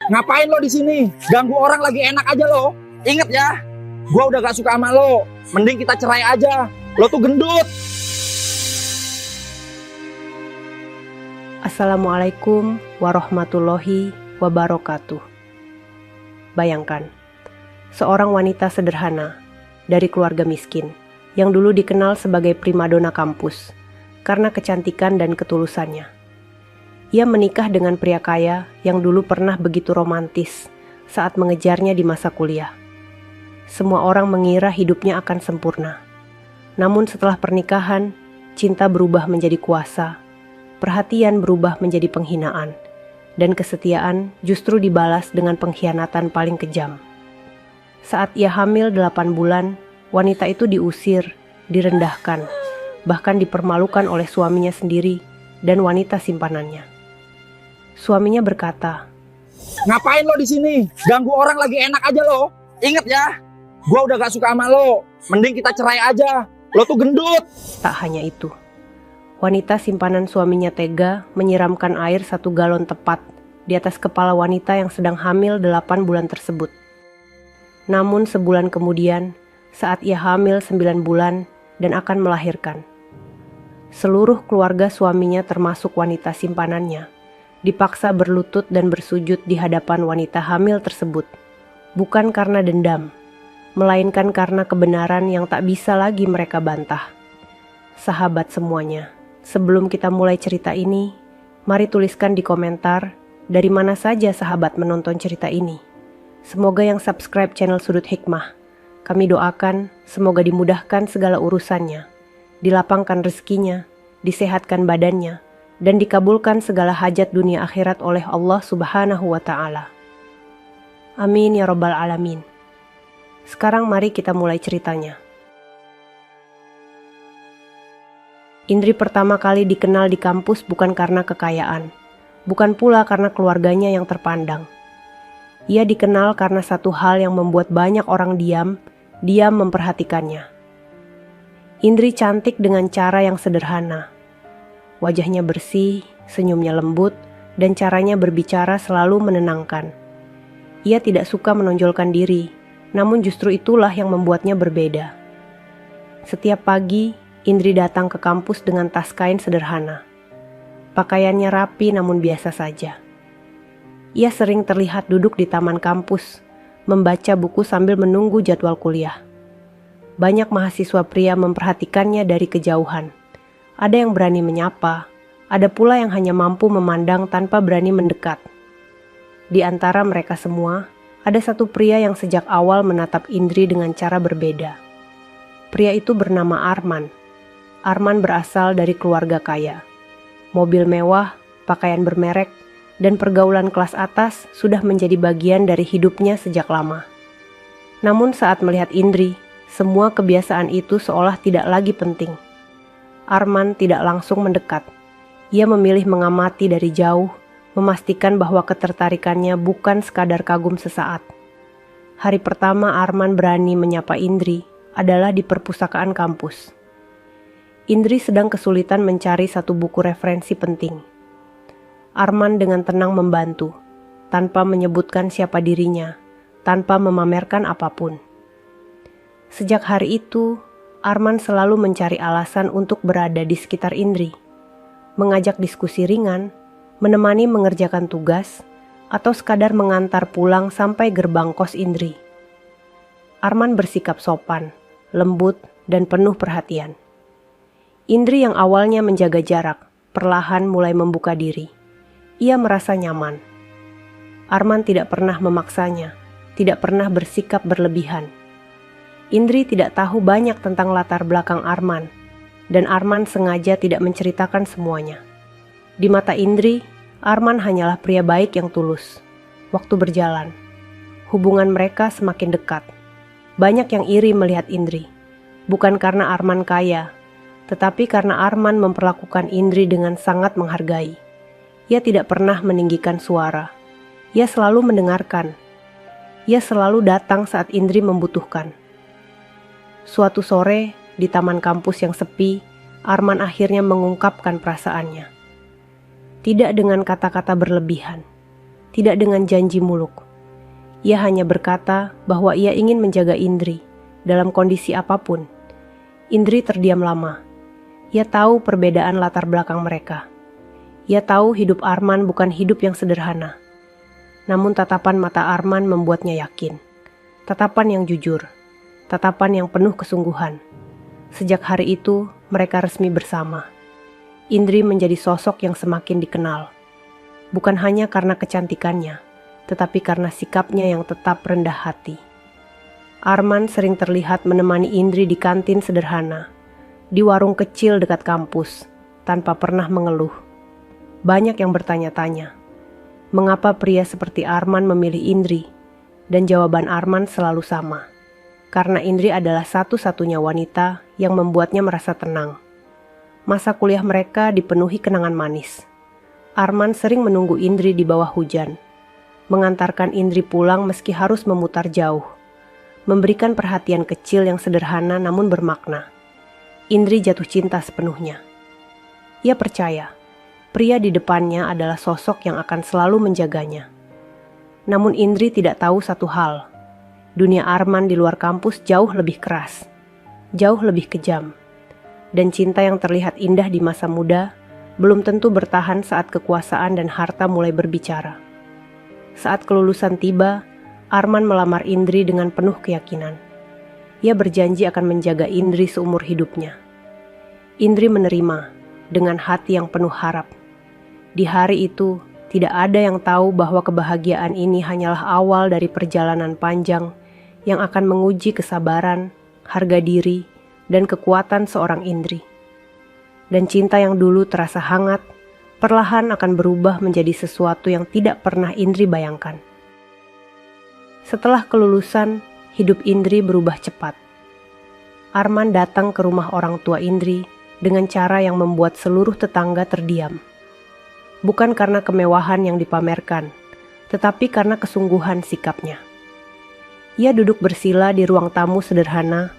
Ngapain lo di sini? Ganggu orang lagi enak aja lo. Ingat ya, gua udah gak suka sama lo. Mending kita cerai aja. Lo tuh gendut. Assalamualaikum warahmatullahi wabarakatuh. Bayangkan, seorang wanita sederhana dari keluarga miskin yang dulu dikenal sebagai primadona kampus karena kecantikan dan ketulusannya. Ia menikah dengan pria kaya yang dulu pernah begitu romantis saat mengejarnya di masa kuliah. Semua orang mengira hidupnya akan sempurna. Namun setelah pernikahan, cinta berubah menjadi kuasa, perhatian berubah menjadi penghinaan, dan kesetiaan justru dibalas dengan pengkhianatan paling kejam. Saat ia hamil 8 bulan, wanita itu diusir, direndahkan, bahkan dipermalukan oleh suaminya sendiri dan wanita simpanannya. Suaminya berkata, Ngapain lo di sini? Ganggu orang lagi enak aja lo. Ingat ya, gua udah gak suka sama lo. Mending kita cerai aja. Lo tuh gendut. tak hanya itu. Wanita simpanan suaminya tega menyiramkan air 1 galon tepat di atas kepala wanita yang sedang hamil 8 bulan tersebut. Namun sebulan kemudian, saat ia hamil 9 bulan dan akan melahirkan, seluruh keluarga suaminya termasuk wanita simpanannya dipaksa berlutut dan bersujud di hadapan wanita hamil tersebut, bukan karena dendam, melainkan karena kebenaran yang tak bisa lagi mereka bantah. Sahabat semuanya, sebelum kita mulai cerita ini, mari tuliskan di komentar dari mana saja sahabat menonton cerita ini. Semoga yang subscribe channel Sudut Hikmah, kami doakan semoga dimudahkan segala urusannya, dilapangkan rezekinya, disehatkan badannya, dan dikabulkan segala hajat dunia akhirat oleh Allah Subhanahu wa Ta'ala. Amin ya Rabbal Alamin. Sekarang mari kita mulai ceritanya. Indri pertama kali dikenal di kampus bukan karena kekayaan, bukan pula karena keluarganya yang terpandang. Ia dikenal karena satu hal yang membuat banyak orang diam memperhatikannya. Indri cantik dengan cara yang sederhana. Wajahnya bersih, senyumnya lembut, dan caranya berbicara selalu menenangkan. Ia tidak suka menonjolkan diri, namun justru itulah yang membuatnya berbeda. Setiap pagi, Indri datang ke kampus dengan tas kain sederhana. Pakaiannya rapi namun biasa saja. Ia sering terlihat duduk di taman kampus, membaca buku sambil menunggu jadwal kuliah. Banyak mahasiswa pria memperhatikannya dari kejauhan. Ada yang berani menyapa, ada pula yang hanya mampu memandang tanpa berani mendekat. Di antara mereka semua, ada satu pria yang sejak awal menatap Indri dengan cara berbeda. Pria itu bernama Arman. Arman berasal dari keluarga kaya. Mobil mewah, pakaian bermerek, dan pergaulan kelas atas sudah menjadi bagian dari hidupnya sejak lama. Namun saat melihat Indri, semua kebiasaan itu seolah tidak lagi penting. Arman tidak langsung mendekat. Ia memilih mengamati dari jauh, memastikan bahwa ketertarikannya bukan sekadar kagum sesaat. Hari pertama Arman berani menyapa Indri adalah di perpustakaan kampus. Indri sedang kesulitan mencari satu buku referensi penting. Arman dengan tenang membantu, tanpa menyebutkan siapa dirinya, tanpa memamerkan apapun. Sejak hari itu, Arman selalu mencari alasan untuk berada di sekitar Indri, mengajak diskusi ringan, menemani mengerjakan tugas, atau sekadar mengantar pulang sampai gerbang kos Indri. Arman bersikap sopan, lembut, dan penuh perhatian. Indri yang awalnya menjaga jarak, perlahan mulai membuka diri. Ia merasa nyaman. Arman tidak pernah memaksanya, tidak pernah bersikap berlebihan. Indri tidak tahu banyak tentang latar belakang Arman, dan Arman sengaja tidak menceritakan semuanya. Di mata Indri, Arman hanyalah pria baik yang tulus. Waktu berjalan, hubungan mereka semakin dekat. Banyak yang iri melihat Indri, bukan karena Arman kaya, tetapi karena Arman memperlakukan Indri dengan sangat menghargai. Ia tidak pernah meninggikan suara. Ia selalu mendengarkan. Ia selalu datang saat Indri membutuhkan. Suatu sore, di taman kampus yang sepi, Arman akhirnya mengungkapkan perasaannya. Tidak dengan kata-kata berlebihan, tidak dengan janji muluk. Ia hanya berkata bahwa ia ingin menjaga Indri dalam kondisi apapun. Indri terdiam lama. Ia tahu perbedaan latar belakang mereka. Ia tahu hidup Arman bukan hidup yang sederhana. Namun tatapan mata Arman membuatnya yakin. Tatapan yang jujur. Tatapan yang penuh kesungguhan. Sejak hari itu, mereka resmi bersama. Indri menjadi sosok yang semakin dikenal. Bukan hanya karena kecantikannya, tetapi karena sikapnya yang tetap rendah hati. Arman sering terlihat menemani Indri di kantin sederhana, di warung kecil dekat kampus, tanpa pernah mengeluh. Banyak yang bertanya-tanya, mengapa pria seperti Arman memilih Indri? Dan jawaban Arman selalu sama, karena Indri adalah satu-satunya wanita yang membuatnya merasa tenang. Masa kuliah mereka dipenuhi kenangan manis. Arman sering menunggu Indri di bawah hujan, mengantarkan Indri pulang meski harus memutar jauh, memberikan perhatian kecil yang sederhana namun bermakna. Indri jatuh cinta sepenuhnya. Ia percaya, pria di depannya adalah sosok yang akan selalu menjaganya. Namun Indri tidak tahu satu hal. Dunia Arman di luar kampus jauh lebih keras, jauh lebih kejam. Dan cinta yang terlihat indah di masa muda belum tentu bertahan saat kekuasaan dan harta mulai berbicara. Saat kelulusan tiba, Arman melamar Indri dengan penuh keyakinan. Ia berjanji akan menjaga Indri seumur hidupnya. Indri menerima dengan hati yang penuh harap. Di hari itu, tidak ada yang tahu bahwa kebahagiaan ini hanyalah awal dari perjalanan panjang yang akan menguji kesabaran, harga diri, dan kekuatan seorang Indri. Dan cinta yang dulu terasa hangat, perlahan akan berubah menjadi sesuatu yang tidak pernah Indri bayangkan. Setelah kelulusan, hidup Indri berubah cepat. Arman datang ke rumah orang tua Indri dengan cara yang membuat seluruh tetangga terdiam. Bukan karena kemewahan yang dipamerkan, tetapi karena kesungguhan sikapnya. Ia duduk bersila di ruang tamu sederhana,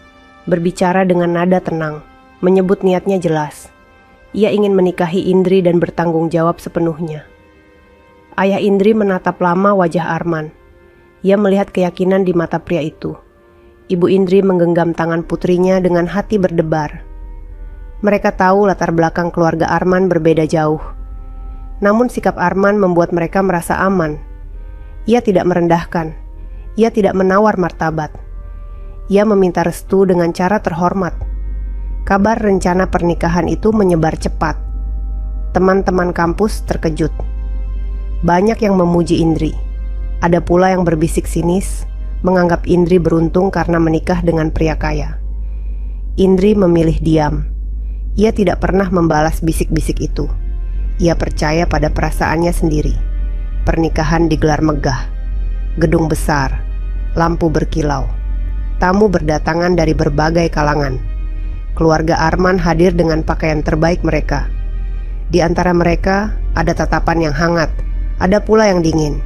berbicara dengan nada tenang, menyebut niatnya jelas. Ia ingin menikahi Indri dan bertanggung jawab sepenuhnya. Ayah Indri menatap lama wajah Arman. Ia melihat keyakinan di mata pria itu. Ibu Indri menggenggam tangan putrinya dengan hati berdebar. Mereka tahu latar belakang keluarga Arman berbeda jauh. Namun sikap Arman membuat mereka merasa aman. Ia tidak merendahkan. Ia tidak menawar martabat. Ia meminta restu dengan cara terhormat. Kabar rencana pernikahan itu menyebar cepat. Teman-teman kampus terkejut. Banyak yang memuji Indri. Ada pula yang berbisik sinis, menganggap Indri beruntung karena menikah dengan pria kaya. Indri memilih diam. Ia tidak pernah membalas bisik-bisik itu. Ia percaya pada perasaannya sendiri. Pernikahan digelar megah. Gedung besar, lampu berkilau. Tamu berdatangan dari berbagai kalangan. Keluarga Arman hadir dengan pakaian terbaik mereka. Di antara mereka ada tatapan yang hangat, ada pula yang dingin.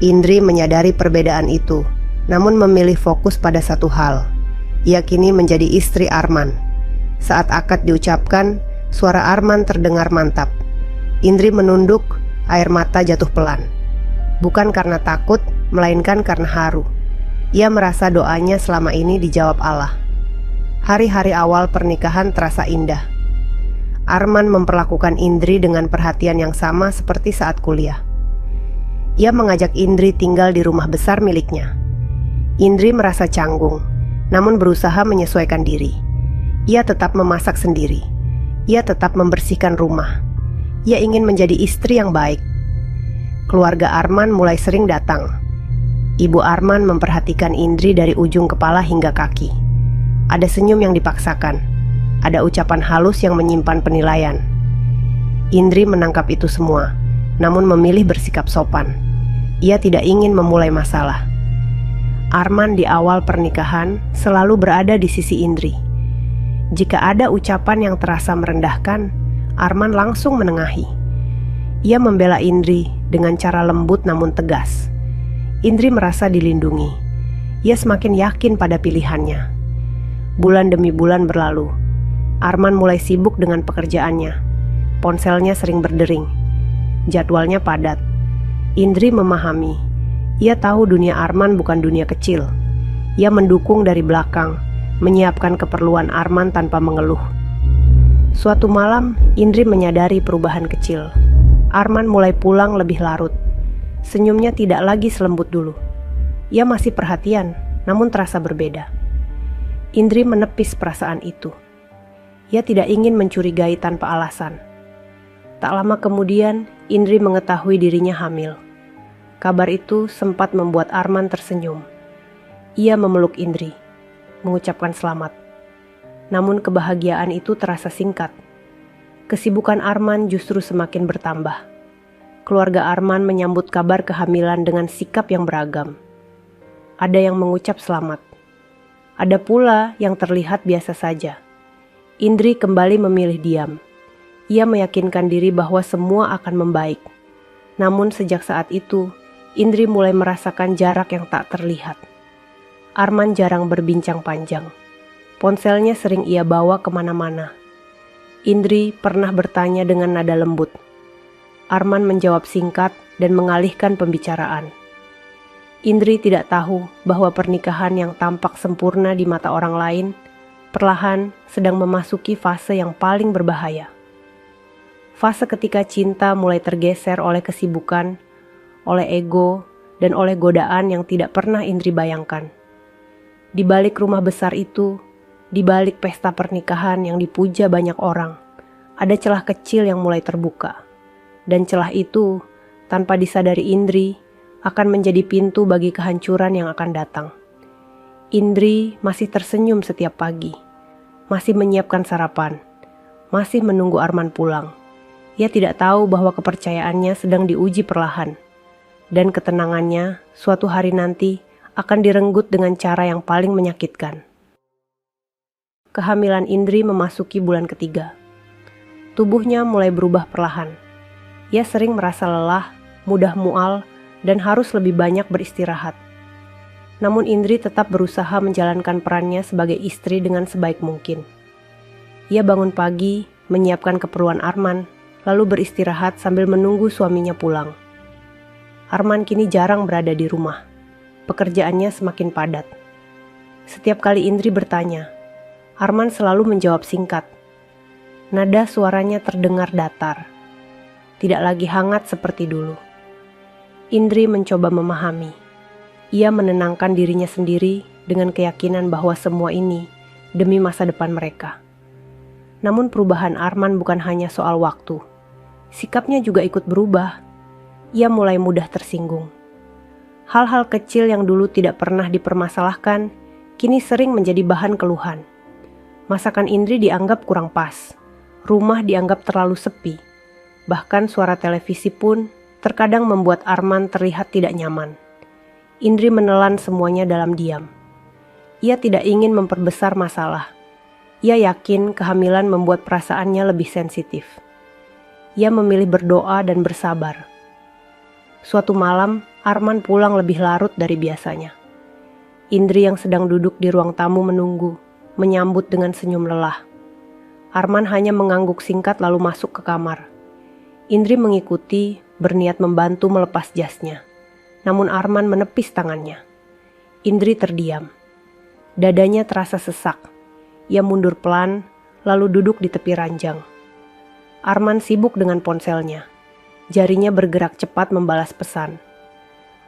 Indri menyadari perbedaan itu, namun memilih fokus pada satu hal. Ia kini menjadi istri Arman. Saat akad diucapkan, suara Arman terdengar mantap. Indri menunduk, air mata jatuh pelan. Bukan karena takut, melainkan karena haru. Ia merasa doanya selama ini dijawab Allah. Hari-hari awal pernikahan terasa indah. Arman memperlakukan Indri dengan perhatian yang sama seperti saat kuliah. Ia mengajak Indri tinggal di rumah besar miliknya. Indri merasa canggung, namun berusaha menyesuaikan diri. Ia tetap memasak sendiri. Ia tetap membersihkan rumah. Ia ingin menjadi istri yang baik. Keluarga Arman mulai sering datang. Ibu Arman memperhatikan Indri dari ujung kepala hingga kaki. Ada senyum yang dipaksakan. Ada ucapan halus yang menyimpan penilaian. Indri menangkap itu semua, namun memilih bersikap sopan. Ia tidak ingin memulai masalah. Arman di awal pernikahan selalu berada di sisi Indri. Jika ada ucapan yang terasa merendahkan, Arman langsung menengahi. Ia membela Indri dengan cara lembut namun tegas. Indri merasa dilindungi. Ia semakin yakin pada pilihannya. Bulan demi bulan berlalu. Arman mulai sibuk dengan pekerjaannya. Ponselnya sering berdering. Jadwalnya padat. Indri memahami. Ia tahu dunia Arman bukan dunia kecil. Ia mendukung dari belakang, menyiapkan keperluan Arman tanpa mengeluh. Suatu malam, Indri menyadari perubahan kecil. Arman mulai pulang lebih larut. Senyumnya tidak lagi selembut dulu. Ia masih perhatian, namun terasa berbeda. Indri menepis perasaan itu. Ia tidak ingin mencurigai tanpa alasan. Tak lama kemudian, Indri mengetahui dirinya hamil. Kabar itu sempat membuat Arman tersenyum. Ia memeluk Indri, mengucapkan selamat. Namun kebahagiaan itu terasa singkat. Kesibukan Arman justru semakin bertambah. Keluarga Arman menyambut kabar kehamilan dengan sikap yang beragam. Ada yang mengucap selamat. Ada pula yang terlihat biasa saja. Indri kembali memilih diam. Ia meyakinkan diri bahwa semua akan membaik. Namun sejak saat itu, Indri mulai merasakan jarak yang tak terlihat. Arman jarang berbincang panjang. Ponselnya sering ia bawa kemana-mana. Indri pernah bertanya dengan nada lembut. Arman menjawab singkat dan mengalihkan pembicaraan. Indri tidak tahu bahwa pernikahan yang tampak sempurna di mata orang lain perlahan sedang memasuki fase yang paling berbahaya. Fase ketika cinta mulai tergeser oleh kesibukan, oleh ego, dan oleh godaan yang tidak pernah Indri bayangkan. Di balik rumah besar itu, di balik pesta pernikahan yang dipuja banyak orang, ada celah kecil yang mulai terbuka. Dan celah itu, tanpa disadari Indri, akan menjadi pintu bagi kehancuran yang akan datang. Indri masih tersenyum setiap pagi, masih menyiapkan sarapan, masih menunggu Arman pulang. Ia tidak tahu bahwa kepercayaannya sedang diuji perlahan. Dan ketenangannya suatu hari nanti akan direnggut dengan cara yang paling menyakitkan. Kehamilan Indri memasuki bulan ketiga. Tubuhnya mulai berubah perlahan. Ia sering merasa lelah, mudah mual, dan harus lebih banyak beristirahat. Namun Indri tetap berusaha menjalankan perannya sebagai istri dengan sebaik mungkin. Ia bangun pagi, menyiapkan keperluan Arman, lalu beristirahat sambil menunggu suaminya pulang. Arman kini jarang berada di rumah. Pekerjaannya semakin padat. Setiap kali Indri bertanya, Arman selalu menjawab singkat. Nada suaranya terdengar datar. Tidak lagi hangat seperti dulu. Indri mencoba memahami. Ia menenangkan dirinya sendiri dengan keyakinan bahwa semua ini demi masa depan mereka. Namun perubahan Arman bukan hanya soal waktu. Sikapnya juga ikut berubah. Ia mulai mudah tersinggung. Hal-hal kecil yang dulu tidak pernah dipermasalahkan, kini sering menjadi bahan keluhan. Masakan Indri dianggap kurang pas. Rumah dianggap terlalu sepi. Bahkan suara televisi pun terkadang membuat Arman terlihat tidak nyaman. Indri menelan semuanya dalam diam. Ia tidak ingin memperbesar masalah. Ia yakin kehamilan membuat perasaannya lebih sensitif. Ia memilih berdoa dan bersabar. Suatu malam, Arman pulang lebih larut dari biasanya. Indri yang sedang duduk di ruang tamu menunggu, menyambut dengan senyum lelah. Arman hanya mengangguk singkat lalu masuk ke kamar. Indri mengikuti, berniat membantu melepas jasnya. Namun Arman menepis tangannya. Indri terdiam. Dadanya terasa sesak. Ia mundur pelan, lalu duduk di tepi ranjang. Arman sibuk dengan ponselnya. Jarinya bergerak cepat membalas pesan.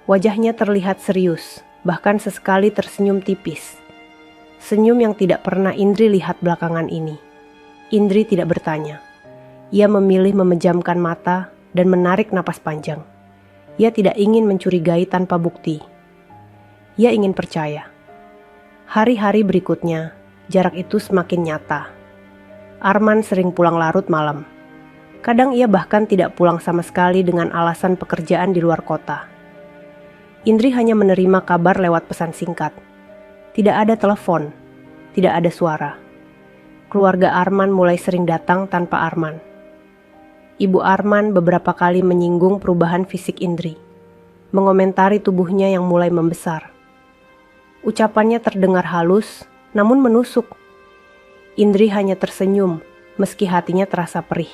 Wajahnya terlihat serius, bahkan sesekali tersenyum tipis. Senyum yang tidak pernah Indri lihat belakangan ini. Indri tidak bertanya. Ia memilih memejamkan mata dan menarik napas panjang. Ia tidak ingin mencurigai tanpa bukti. Ia ingin percaya. Hari-hari berikutnya, jarak itu semakin nyata. Arman sering pulang larut malam. Kadang ia bahkan tidak pulang sama sekali dengan alasan pekerjaan di luar kota. Indri hanya menerima kabar lewat pesan singkat. Tidak ada telepon, tidak ada suara. Keluarga Arman mulai sering datang tanpa Arman. Ibu Arman beberapa kali menyinggung perubahan fisik Indri, mengomentari tubuhnya yang mulai membesar. Ucapannya terdengar halus, namun menusuk. Indri hanya tersenyum, meski hatinya terasa perih.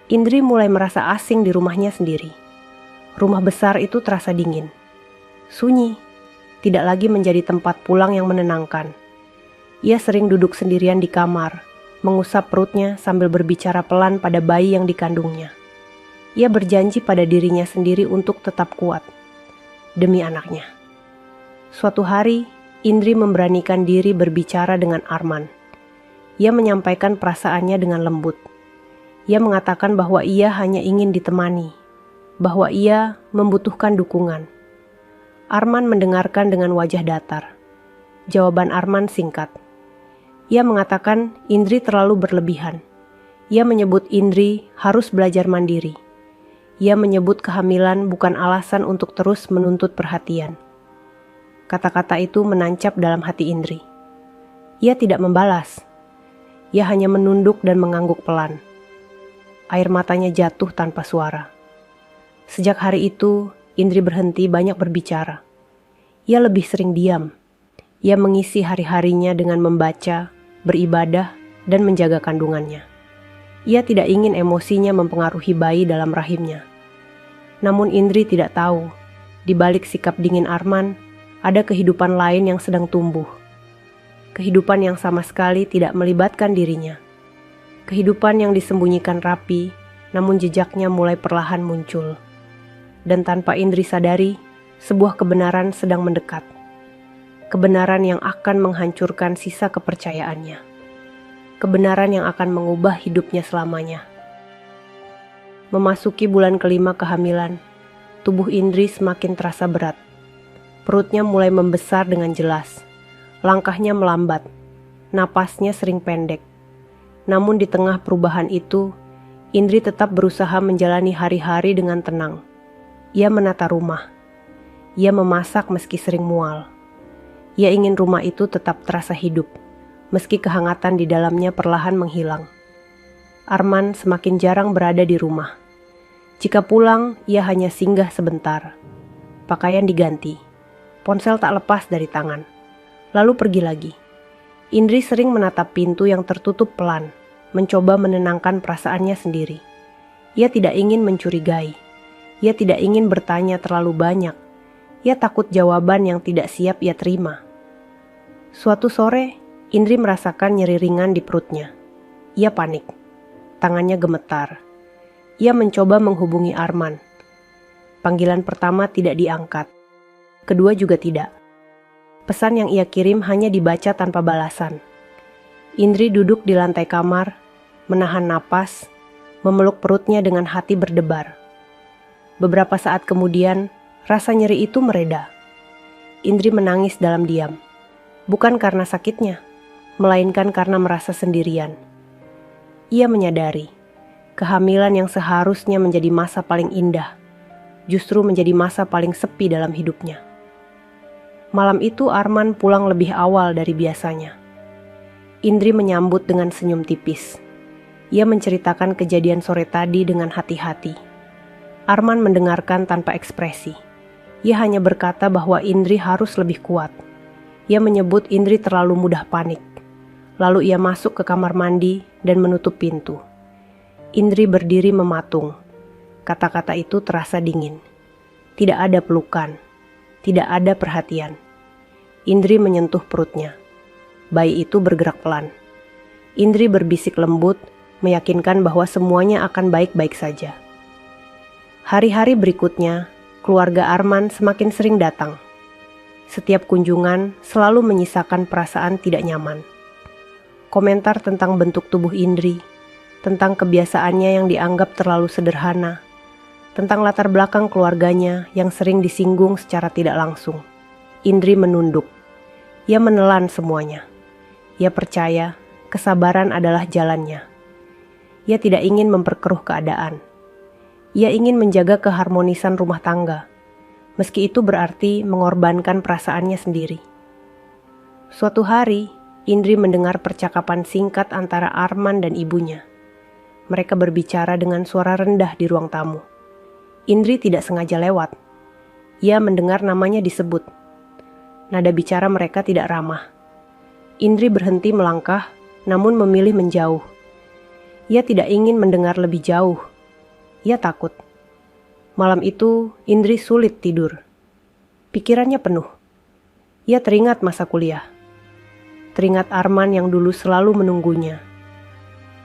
Indri mulai merasa asing di rumahnya sendiri. Rumah besar itu terasa dingin. Sunyi, tidak lagi menjadi tempat pulang yang menenangkan. Ia sering duduk sendirian di kamar, mengusap perutnya sambil berbicara pelan pada bayi yang dikandungnya. Ia berjanji pada dirinya sendiri untuk tetap kuat, demi anaknya. Suatu hari, Indri memberanikan diri berbicara dengan Arman. Ia menyampaikan perasaannya dengan lembut. Ia mengatakan bahwa ia hanya ingin ditemani, bahwa ia membutuhkan dukungan. Arman mendengarkan dengan wajah datar. Jawaban Arman singkat. Ia mengatakan Indri terlalu berlebihan. Ia menyebut Indri harus belajar mandiri. Ia menyebut kehamilan bukan alasan untuk terus menuntut perhatian. Kata-kata itu menancap dalam hati Indri. Ia tidak membalas. Ia hanya menunduk dan mengangguk pelan. Air matanya jatuh tanpa suara. Sejak hari itu, Indri berhenti banyak berbicara. Ia lebih sering diam. Ia mengisi hari-harinya dengan membaca, beribadah, dan menjaga kandungannya. Ia tidak ingin emosinya mempengaruhi bayi dalam rahimnya. Namun Indri tidak tahu, di balik sikap dingin Arman, ada kehidupan lain yang sedang tumbuh. Kehidupan yang sama sekali tidak melibatkan dirinya. Kehidupan yang disembunyikan rapi, namun jejaknya mulai perlahan muncul. Dan tanpa Indri sadari, sebuah kebenaran sedang mendekat. Kebenaran yang akan menghancurkan sisa kepercayaannya. Kebenaran yang akan mengubah hidupnya selamanya. Memasuki bulan kelima kehamilan, tubuh Indri semakin terasa berat. Perutnya mulai membesar dengan jelas. Langkahnya melambat. Napasnya sering pendek. Namun di tengah perubahan itu, Indri tetap berusaha menjalani hari-hari dengan tenang. Ia menata rumah. Ia memasak meski sering mual. Ia ingin rumah itu tetap terasa hidup, meski kehangatan di dalamnya perlahan menghilang. Arman semakin jarang berada di rumah. Jika pulang, ia hanya singgah sebentar. Pakaian diganti. Ponsel tak lepas dari tangan. Lalu pergi lagi. Indri sering menatap pintu yang tertutup pelan, mencoba menenangkan perasaannya sendiri. Ia tidak ingin mencurigai. Ia tidak ingin bertanya terlalu banyak. Ia takut jawaban yang tidak siap ia terima. Suatu sore, Indri merasakan nyeri ringan di perutnya. Ia panik. Tangannya gemetar. Ia mencoba menghubungi Arman. Panggilan pertama tidak diangkat. Kedua juga tidak. Pesan yang ia kirim hanya dibaca tanpa balasan. Indri duduk di lantai kamar, menahan napas, memeluk perutnya dengan hati berdebar. Beberapa saat kemudian, rasa nyeri itu mereda. Indri menangis dalam diam. Bukan karena sakitnya, melainkan karena merasa sendirian. Ia menyadari, kehamilan yang seharusnya menjadi masa paling indah, justru menjadi masa paling sepi dalam hidupnya. Malam itu Arman pulang lebih awal dari biasanya. Indri menyambut dengan senyum tipis. Ia menceritakan kejadian sore tadi dengan hati-hati. Arman mendengarkan tanpa ekspresi. Ia hanya berkata bahwa Indri harus lebih kuat. Ia menyebut Indri terlalu mudah panik. Lalu ia masuk ke kamar mandi dan menutup pintu. Indri berdiri mematung. Kata-kata itu terasa dingin. Tidak ada pelukan. Tidak ada perhatian. Indri menyentuh perutnya. Bayi itu bergerak pelan. Indri berbisik lembut, meyakinkan bahwa semuanya akan baik-baik saja. Hari-hari berikutnya, keluarga Arman semakin sering datang. Setiap kunjungan selalu menyisakan perasaan tidak nyaman. Komentar tentang bentuk tubuh Indri, tentang kebiasaannya yang dianggap terlalu sederhana, tentang latar belakang keluarganya yang sering disinggung secara tidak langsung. Indri menunduk. Ia menelan semuanya. Ia percaya kesabaran adalah jalannya. Ia tidak ingin memperkeruh keadaan. Ia ingin menjaga keharmonisan rumah tangga, meski itu berarti mengorbankan perasaannya sendiri. Suatu hari, Indri mendengar percakapan singkat antara Arman dan ibunya. Mereka berbicara dengan suara rendah di ruang tamu. Indri tidak sengaja lewat. Ia mendengar namanya disebut. Nada bicara mereka tidak ramah. Indri berhenti melangkah, namun memilih menjauh. Ia tidak ingin mendengar lebih jauh. Ia takut. Malam itu, Indri sulit tidur. Pikirannya penuh. Ia teringat masa kuliah. Teringat Arman yang dulu selalu menunggunya.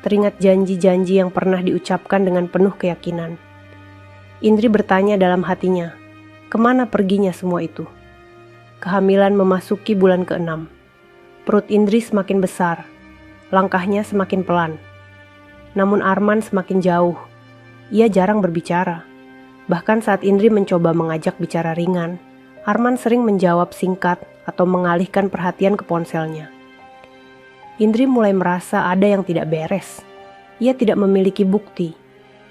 Teringat janji-janji yang pernah diucapkan dengan penuh keyakinan. Indri bertanya dalam hatinya, kemana perginya semua itu? Kehamilan memasuki bulan ke-6. Perut Indri semakin besar, langkahnya semakin pelan. Namun Arman semakin jauh. Ia jarang berbicara. Bahkan saat Indri mencoba mengajak bicara ringan, Arman sering menjawab singkat atau mengalihkan perhatian ke ponselnya. Indri mulai merasa ada yang tidak beres. Ia tidak memiliki bukti.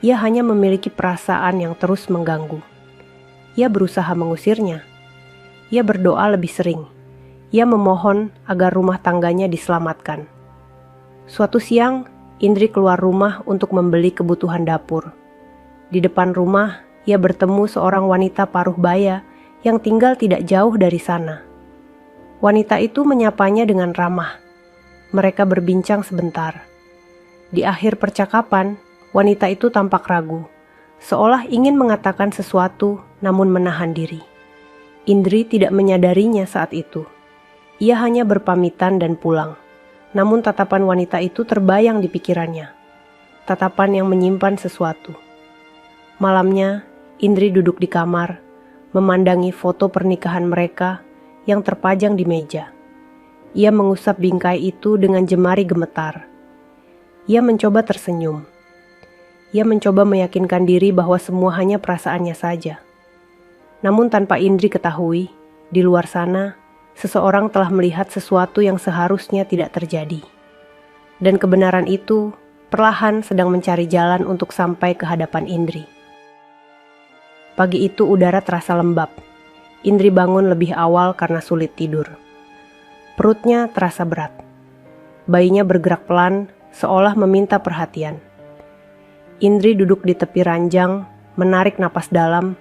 Ia hanya memiliki perasaan yang terus mengganggu. Ia berusaha mengusirnya. Ia berdoa lebih sering. Ia memohon agar rumah tangganya diselamatkan. Suatu siang, Indri keluar rumah untuk membeli kebutuhan dapur. Di depan rumah, ia bertemu seorang wanita paruh baya yang tinggal tidak jauh dari sana. Wanita itu menyapanya dengan ramah. Mereka berbincang sebentar. Di akhir percakapan, wanita itu tampak ragu, seolah ingin mengatakan sesuatu namun menahan diri. Indri tidak menyadarinya saat itu. Ia hanya berpamitan dan pulang. Namun tatapan wanita itu terbayang di pikirannya. Tatapan yang menyimpan sesuatu. Malamnya, Indri duduk di kamar, memandangi foto pernikahan mereka yang terpajang di meja. Ia mengusap bingkai itu dengan jemari gemetar. Ia mencoba tersenyum. Ia mencoba meyakinkan diri bahwa semua hanya perasaannya saja. Namun tanpa Indri ketahui, di luar sana, seseorang telah melihat sesuatu yang seharusnya tidak terjadi. Dan kebenaran itu perlahan sedang mencari jalan untuk sampai ke hadapan Indri. Pagi itu udara terasa lembab. Indri bangun lebih awal karena sulit tidur. Perutnya terasa berat. Bayinya bergerak pelan, seolah meminta perhatian. Indri duduk di tepi ranjang, menarik napas dalam,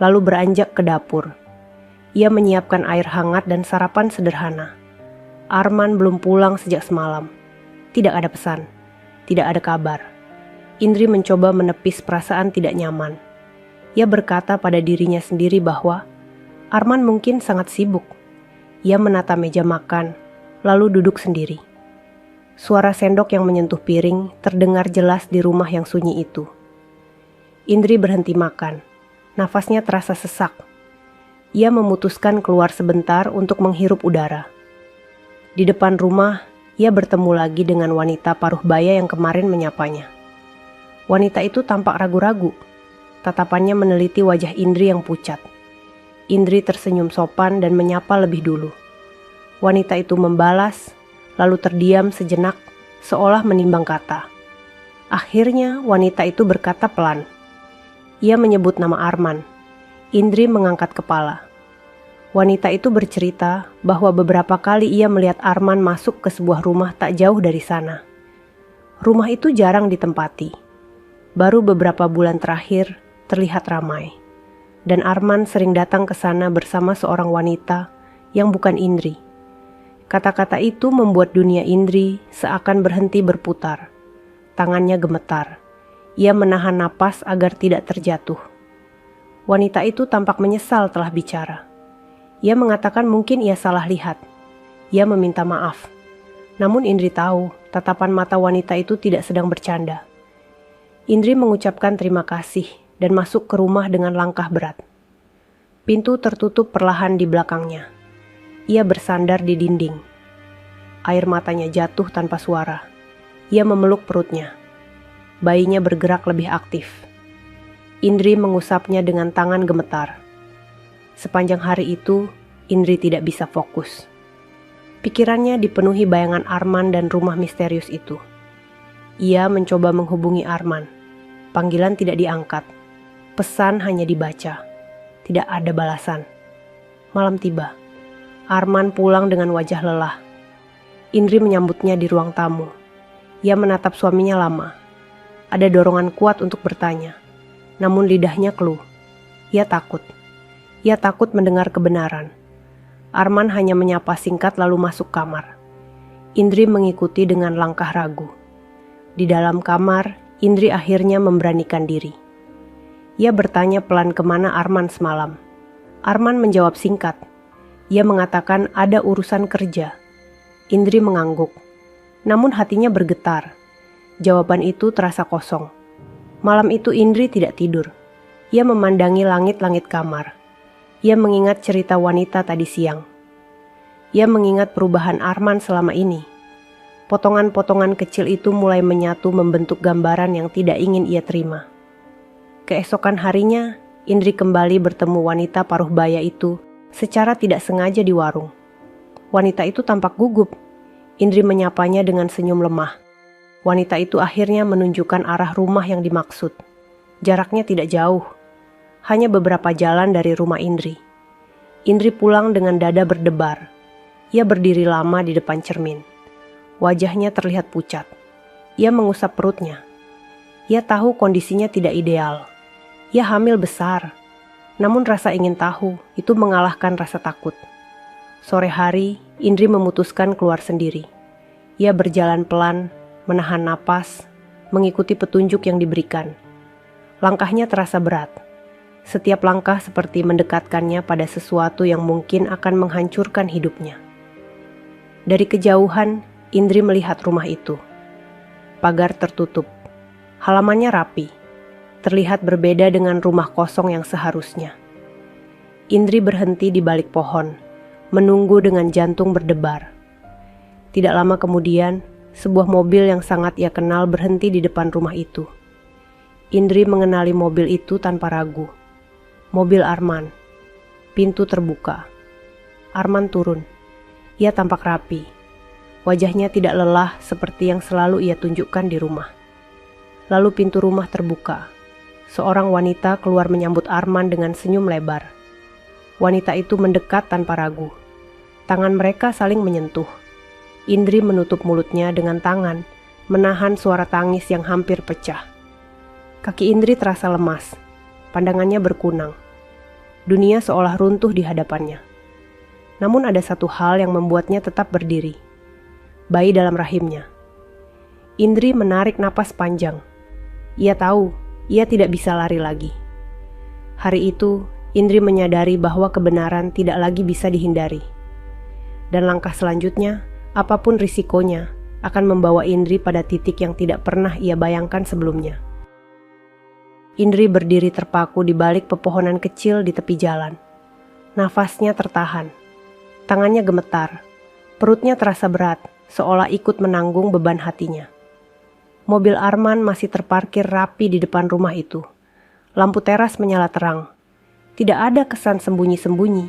lalu beranjak ke dapur. Ia menyiapkan air hangat dan sarapan sederhana. Arman belum pulang sejak semalam. Tidak ada pesan, tidak ada kabar. Indri mencoba menepis perasaan tidak nyaman. Ia berkata pada dirinya sendiri bahwa Arman mungkin sangat sibuk. Ia menata meja makan, lalu duduk sendiri. Suara sendok yang menyentuh piring terdengar jelas di rumah yang sunyi itu. Indri berhenti makan. Nafasnya terasa sesak. Ia memutuskan keluar sebentar untuk menghirup udara. Di depan rumah, ia bertemu lagi dengan wanita paruh baya yang kemarin menyapanya. Wanita itu tampak ragu-ragu. Tatapannya meneliti wajah Indri yang pucat. Indri tersenyum sopan dan menyapa lebih dulu. Wanita itu membalas, lalu terdiam sejenak, seolah menimbang kata. Akhirnya wanita itu berkata pelan. Ia menyebut nama Arman. Indri mengangkat kepala. Wanita itu bercerita bahwa beberapa kali ia melihat Arman masuk ke sebuah rumah tak jauh dari sana. Rumah itu jarang ditempati. Baru beberapa bulan terakhir terlihat ramai. Dan Arman sering datang ke sana bersama seorang wanita yang bukan Indri. Kata-kata itu membuat dunia Indri seakan berhenti berputar. Tangannya gemetar. Ia menahan napas agar tidak terjatuh. Wanita itu tampak menyesal telah bicara. Ia mengatakan mungkin ia salah lihat. Ia meminta maaf. Namun Indri tahu tatapan mata wanita itu tidak sedang bercanda. Indri mengucapkan terima kasih dan masuk ke rumah dengan langkah berat. Pintu tertutup perlahan di belakangnya. Ia bersandar di dinding. Air matanya jatuh tanpa suara. Ia memeluk perutnya. Bayinya bergerak lebih aktif. Indri mengusapnya dengan tangan gemetar. Sepanjang hari itu, Indri tidak bisa fokus. Pikirannya dipenuhi bayangan Arman dan rumah misterius itu. Ia mencoba menghubungi Arman. Panggilan tidak diangkat. Pesan hanya dibaca. Tidak ada balasan. Malam tiba. Arman pulang dengan wajah lelah. Indri menyambutnya di ruang tamu. Ia menatap suaminya lama. Ada dorongan kuat untuk bertanya. Namun lidahnya keluh. Ia takut. Ia takut mendengar kebenaran. Arman hanya menyapa singkat lalu masuk kamar. Indri mengikuti dengan langkah ragu. Di dalam kamar, Indri akhirnya memberanikan diri. Ia bertanya pelan kemana Arman semalam. Arman menjawab singkat. Ia mengatakan ada urusan kerja. Indri mengangguk. Namun hatinya bergetar. Jawaban itu terasa kosong. Malam itu Indri tidak tidur. Ia memandangi langit-langit kamar. Ia mengingat cerita wanita tadi siang. Ia mengingat perubahan Arman selama ini. Potongan-potongan kecil itu mulai menyatu membentuk gambaran yang tidak ingin ia terima. Keesokan harinya, Indri kembali bertemu wanita paruh baya itu secara tidak sengaja di warung. Wanita itu tampak gugup. Indri menyapanya dengan senyum lemah. Wanita itu akhirnya menunjukkan arah rumah yang dimaksud. Jaraknya tidak jauh, hanya beberapa jalan dari rumah Indri. Indri pulang dengan dada berdebar. Ia berdiri lama di depan cermin. Wajahnya terlihat pucat. Ia mengusap perutnya. Ia tahu kondisinya tidak ideal. Ia hamil besar. Namun rasa ingin tahu itu mengalahkan rasa takut. Sore hari, Indri memutuskan keluar sendiri. Ia berjalan pelan, menahan napas, mengikuti petunjuk yang diberikan. Langkahnya terasa berat. Setiap langkah seperti mendekatkannya pada sesuatu yang mungkin akan menghancurkan hidupnya. Dari kejauhan, Indri melihat rumah itu. Pagar tertutup. Halamannya rapi. Terlihat berbeda dengan rumah kosong yang seharusnya. Indri berhenti di balik pohon, menunggu dengan jantung berdebar. Tidak lama kemudian, sebuah mobil yang sangat ia kenal berhenti di depan rumah itu. Indri mengenali mobil itu tanpa ragu. Mobil Arman. Pintu terbuka. Arman turun. Ia tampak rapi. Wajahnya tidak lelah seperti yang selalu ia tunjukkan di rumah. Lalu pintu rumah terbuka. Seorang wanita keluar menyambut Arman dengan senyum lebar. Wanita itu mendekat tanpa ragu. Tangan mereka saling menyentuh. Indri menutup mulutnya dengan tangan, menahan suara tangis yang hampir pecah. Kaki Indri terasa lemas. Pandangannya berkunang. Dunia seolah runtuh di hadapannya. Namun ada satu hal yang membuatnya tetap berdiri. Bayi dalam rahimnya. Indri menarik napas panjang. Ia tahu, ia tidak bisa lari lagi. Hari itu, Indri menyadari bahwa kebenaran tidak lagi bisa dihindari. Dan langkah selanjutnya, apapun risikonya, akan membawa Indri pada titik yang tidak pernah ia bayangkan sebelumnya. Indri berdiri terpaku di balik pepohonan kecil di tepi jalan. Nafasnya tertahan. Tangannya gemetar. Perutnya terasa berat, seolah ikut menanggung beban hatinya. Mobil Arman masih terparkir rapi di depan rumah itu. Lampu teras menyala terang. Tidak ada kesan sembunyi-sembunyi.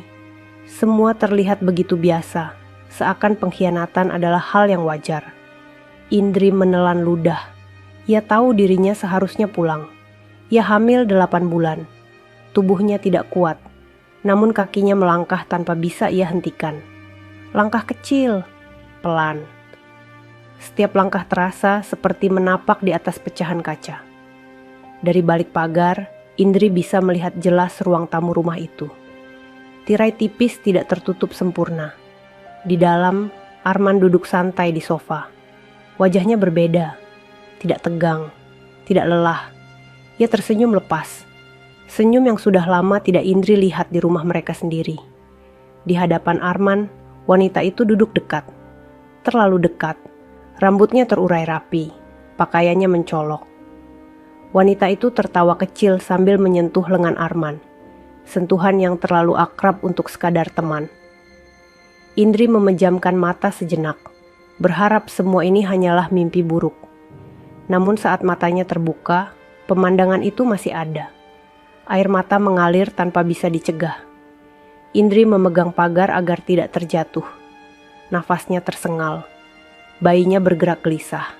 Semua terlihat begitu biasa, seakan pengkhianatan adalah hal yang wajar. Indri menelan ludah. Ia tahu dirinya seharusnya pulang. Ia hamil 8 bulan. Tubuhnya tidak kuat, namun kakinya melangkah tanpa bisa ia hentikan. Langkah kecil, pelan. Setiap langkah terasa seperti menapak di atas pecahan kaca. Dari balik pagar, Indri bisa melihat jelas ruang tamu rumah itu. Tirai tipis tidak tertutup sempurna. Di dalam, Arman duduk santai di sofa. Wajahnya berbeda, tidak tegang, tidak lelah. Ia tersenyum lepas. Senyum yang sudah lama tidak Indri lihat di rumah mereka sendiri. Di hadapan Arman, wanita itu duduk dekat. Terlalu dekat. Rambutnya terurai rapi, pakaiannya mencolok. Wanita itu tertawa kecil sambil menyentuh lengan Arman. Sentuhan yang terlalu akrab untuk sekadar teman. Indri memejamkan mata sejenak, berharap semua ini hanyalah mimpi buruk. Namun saat matanya terbuka, pemandangan itu masih ada. Air mata mengalir tanpa bisa dicegah. Indri memegang pagar agar tidak terjatuh. Nafasnya tersengal. Bayinya bergerak gelisah.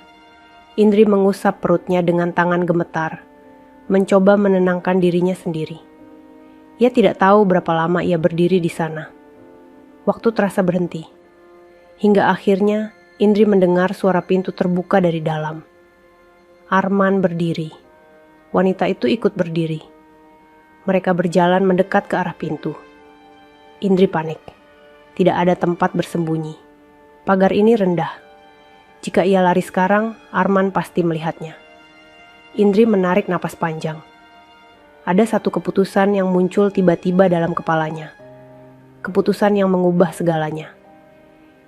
Indri mengusap perutnya dengan tangan gemetar, mencoba menenangkan dirinya sendiri. Ia tidak tahu berapa lama ia berdiri di sana. Waktu terasa berhenti. Hingga akhirnya Indri mendengar suara pintu terbuka dari dalam. Arman berdiri. Wanita itu ikut berdiri. Mereka berjalan mendekat ke arah pintu. Indri panik. Tidak ada tempat bersembunyi. Pagar ini rendah. Jika ia lari sekarang, Arman pasti melihatnya. Indri menarik napas panjang. Ada satu keputusan yang muncul tiba-tiba dalam kepalanya. Keputusan yang mengubah segalanya.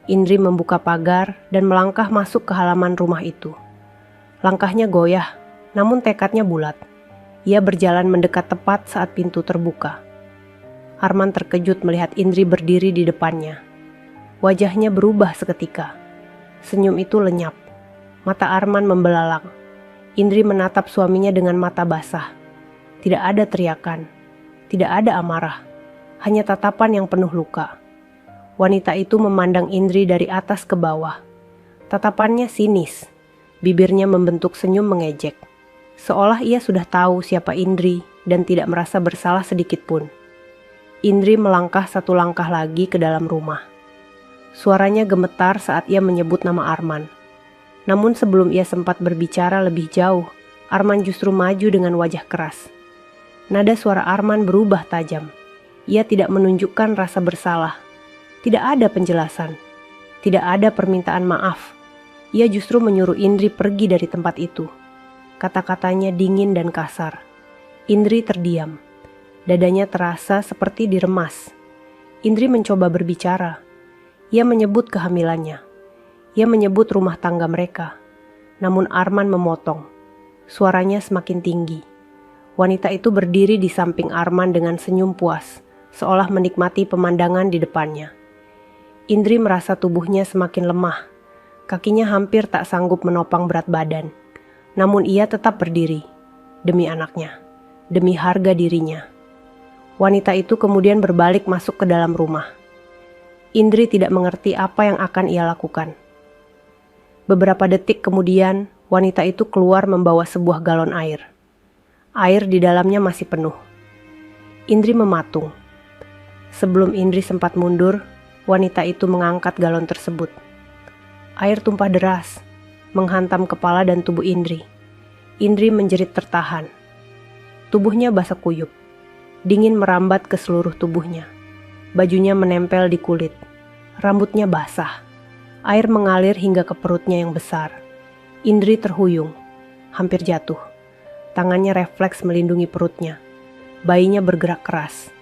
Indri membuka pagar dan melangkah masuk ke halaman rumah itu. Langkahnya goyah, namun tekadnya bulat. Ia berjalan mendekat tepat saat pintu terbuka. Arman terkejut melihat Indri berdiri di depannya. Wajahnya berubah seketika. Senyum itu lenyap. Mata Arman membelalak. Indri menatap suaminya dengan mata basah. Tidak ada teriakan. Tidak ada amarah. Hanya tatapan yang penuh luka. Wanita itu memandang Indri dari atas ke bawah. Tatapannya sinis. Bibirnya membentuk senyum mengejek. Seolah ia sudah tahu siapa Indri dan tidak merasa bersalah sedikit pun. Indri melangkah satu langkah lagi ke dalam rumah. Suaranya gemetar saat ia menyebut nama Arman. Namun sebelum ia sempat berbicara lebih jauh, Arman justru maju dengan wajah keras. Nada suara Arman berubah tajam. Ia tidak menunjukkan rasa bersalah. Tidak ada penjelasan. Tidak ada permintaan maaf. Ia justru menyuruh Indri pergi dari tempat itu. Kata-katanya dingin dan kasar. Indri terdiam. Dadanya terasa seperti diremas. Indri mencoba berbicara. Ia menyebut kehamilannya. Ia menyebut rumah tangga mereka. Namun Arman memotong. Suaranya semakin tinggi. Wanita itu berdiri di samping Arman dengan senyum puas, seolah menikmati pemandangan di depannya. Indri merasa tubuhnya semakin lemah. Kakinya hampir tak sanggup menopang berat badan. Namun ia tetap berdiri. Demi anaknya. Demi harga dirinya. Wanita itu kemudian berbalik masuk ke dalam rumah. Indri tidak mengerti apa yang akan ia lakukan. Beberapa detik kemudian, wanita itu keluar membawa sebuah galon air. Air di dalamnya masih penuh. Indri mematung. Sebelum Indri sempat mundur, wanita itu mengangkat galon tersebut. Air tumpah deras, menghantam kepala dan tubuh Indri. Indri menjerit tertahan. Tubuhnya basah kuyup. Dingin merambat ke seluruh tubuhnya. Bajunya menempel di kulit. Rambutnya basah. Air mengalir hingga ke perutnya yang besar. Indri terhuyung. Hampir jatuh. Tangannya refleks melindungi perutnya. Bayinya bergerak keras.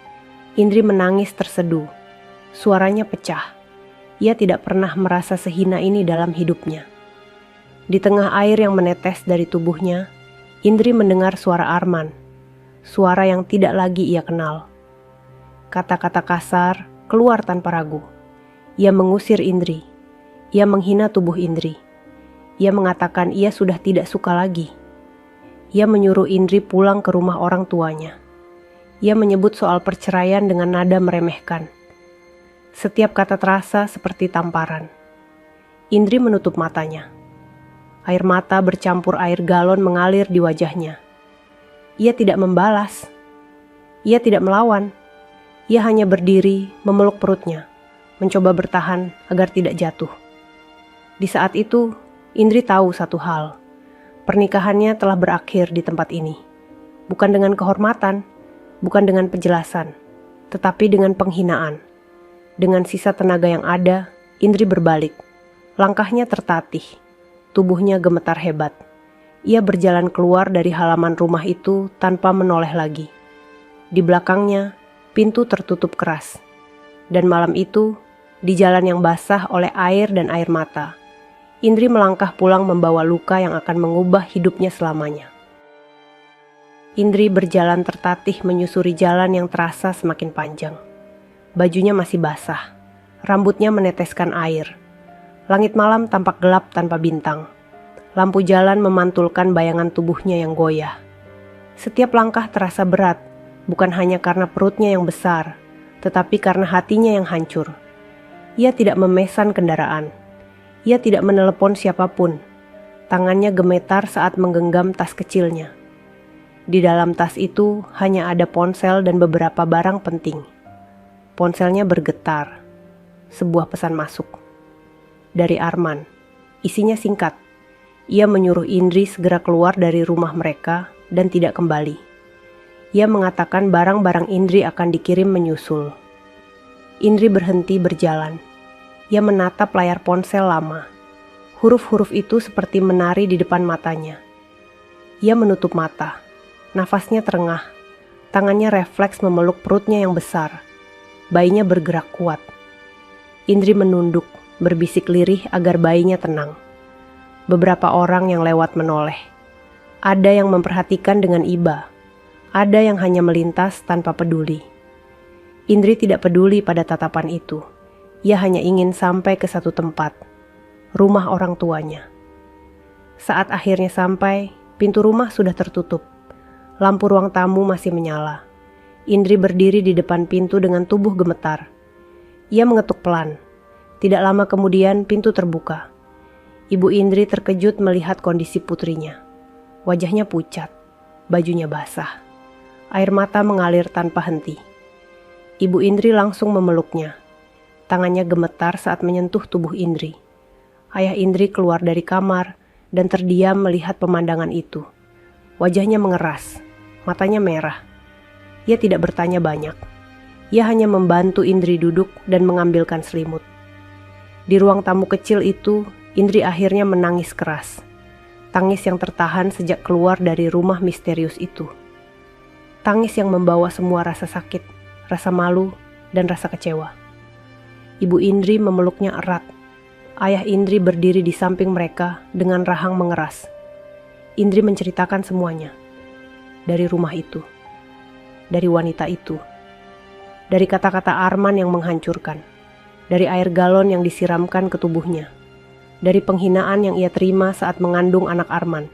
Indri menangis terseduh. Suaranya pecah. Ia tidak pernah merasa sehina ini dalam hidupnya. Di tengah air yang menetes dari tubuhnya, Indri mendengar suara Arman. Suara yang tidak lagi ia kenal. Kata-kata kasar keluar tanpa ragu. Ia mengusir Indri. Ia menghina tubuh Indri. Ia mengatakan ia sudah tidak suka lagi. Ia menyuruh Indri pulang ke rumah orang tuanya. Ia menyebut soal perceraian dengan nada meremehkan. Setiap kata terasa seperti tamparan. Indri menutup matanya. Air mata bercampur air galon mengalir di wajahnya. Ia tidak membalas. Ia tidak melawan. Ia hanya berdiri, memeluk perutnya, mencoba bertahan agar tidak jatuh. Di saat itu, Indri tahu satu hal. Pernikahannya telah berakhir di tempat ini. Bukan dengan kehormatan, bukan dengan penjelasan, tetapi dengan penghinaan. Dengan sisa tenaga yang ada, Indri berbalik. Langkahnya tertatih. Tubuhnya gemetar hebat. Ia berjalan keluar dari halaman rumah itu tanpa menoleh lagi. Di belakangnya, pintu tertutup keras. Dan malam itu, di jalan yang basah oleh air dan air mata, Indri melangkah pulang membawa luka yang akan mengubah hidupnya selamanya. Indri berjalan tertatih menyusuri jalan yang terasa semakin panjang. Bajunya masih basah, rambutnya meneteskan air. Langit malam tampak gelap tanpa bintang. Lampu jalan memantulkan bayangan tubuhnya yang goyah. Setiap langkah terasa berat, bukan hanya karena perutnya yang besar, tetapi karena hatinya yang hancur. Ia tidak memesan kendaraan. Ia tidak menelepon siapapun. Tangannya gemetar saat menggenggam tas kecilnya. Di dalam tas itu hanya ada ponsel dan beberapa barang penting. Ponselnya bergetar. Sebuah pesan masuk. Dari Arman. Isinya singkat. Ia menyuruh Indri segera keluar dari rumah mereka dan tidak kembali. Ia mengatakan barang-barang Indri akan dikirim menyusul. Indri berhenti berjalan. Ia menatap layar ponsel lama. Huruf-huruf itu seperti menari di depan matanya. Ia menutup mata. Nafasnya terengah. Tangannya refleks memeluk perutnya yang besar. Bayinya bergerak kuat. Indri menunduk, berbisik lirih agar bayinya tenang. Beberapa orang yang lewat menoleh. Ada yang memperhatikan dengan iba. Ada yang hanya melintas tanpa peduli. Indri tidak peduli pada tatapan itu. Ia hanya ingin sampai ke satu tempat. Rumah orang tuanya. Saat akhirnya sampai, pintu rumah sudah tertutup. Lampu ruang tamu masih menyala. Indri berdiri di depan pintu dengan tubuh gemetar. Ia mengetuk pelan. Tidak lama kemudian pintu terbuka. Ibu Indri terkejut melihat kondisi putrinya. Wajahnya pucat, bajunya basah. Air mata mengalir tanpa henti. Ibu Indri langsung memeluknya. Tangannya gemetar saat menyentuh tubuh Indri. Ayah Indri keluar dari kamar dan terdiam melihat pemandangan itu. Wajahnya mengeras, matanya merah. Ia tidak bertanya banyak. Ia hanya membantu Indri duduk dan mengambilkan selimut. Di ruang tamu kecil itu, Indri akhirnya menangis keras. Tangis yang tertahan sejak keluar dari rumah misterius itu. Tangis yang membawa semua rasa sakit, rasa malu, dan rasa kecewa. Ibu Indri memeluknya erat. Ayah Indri berdiri di samping mereka dengan rahang mengeras. Indri menceritakan semuanya. Dari rumah itu. Dari wanita itu. Dari kata-kata Arman yang menghancurkan. Dari air galon yang disiramkan ke tubuhnya. Dari penghinaan yang ia terima saat mengandung anak Arman.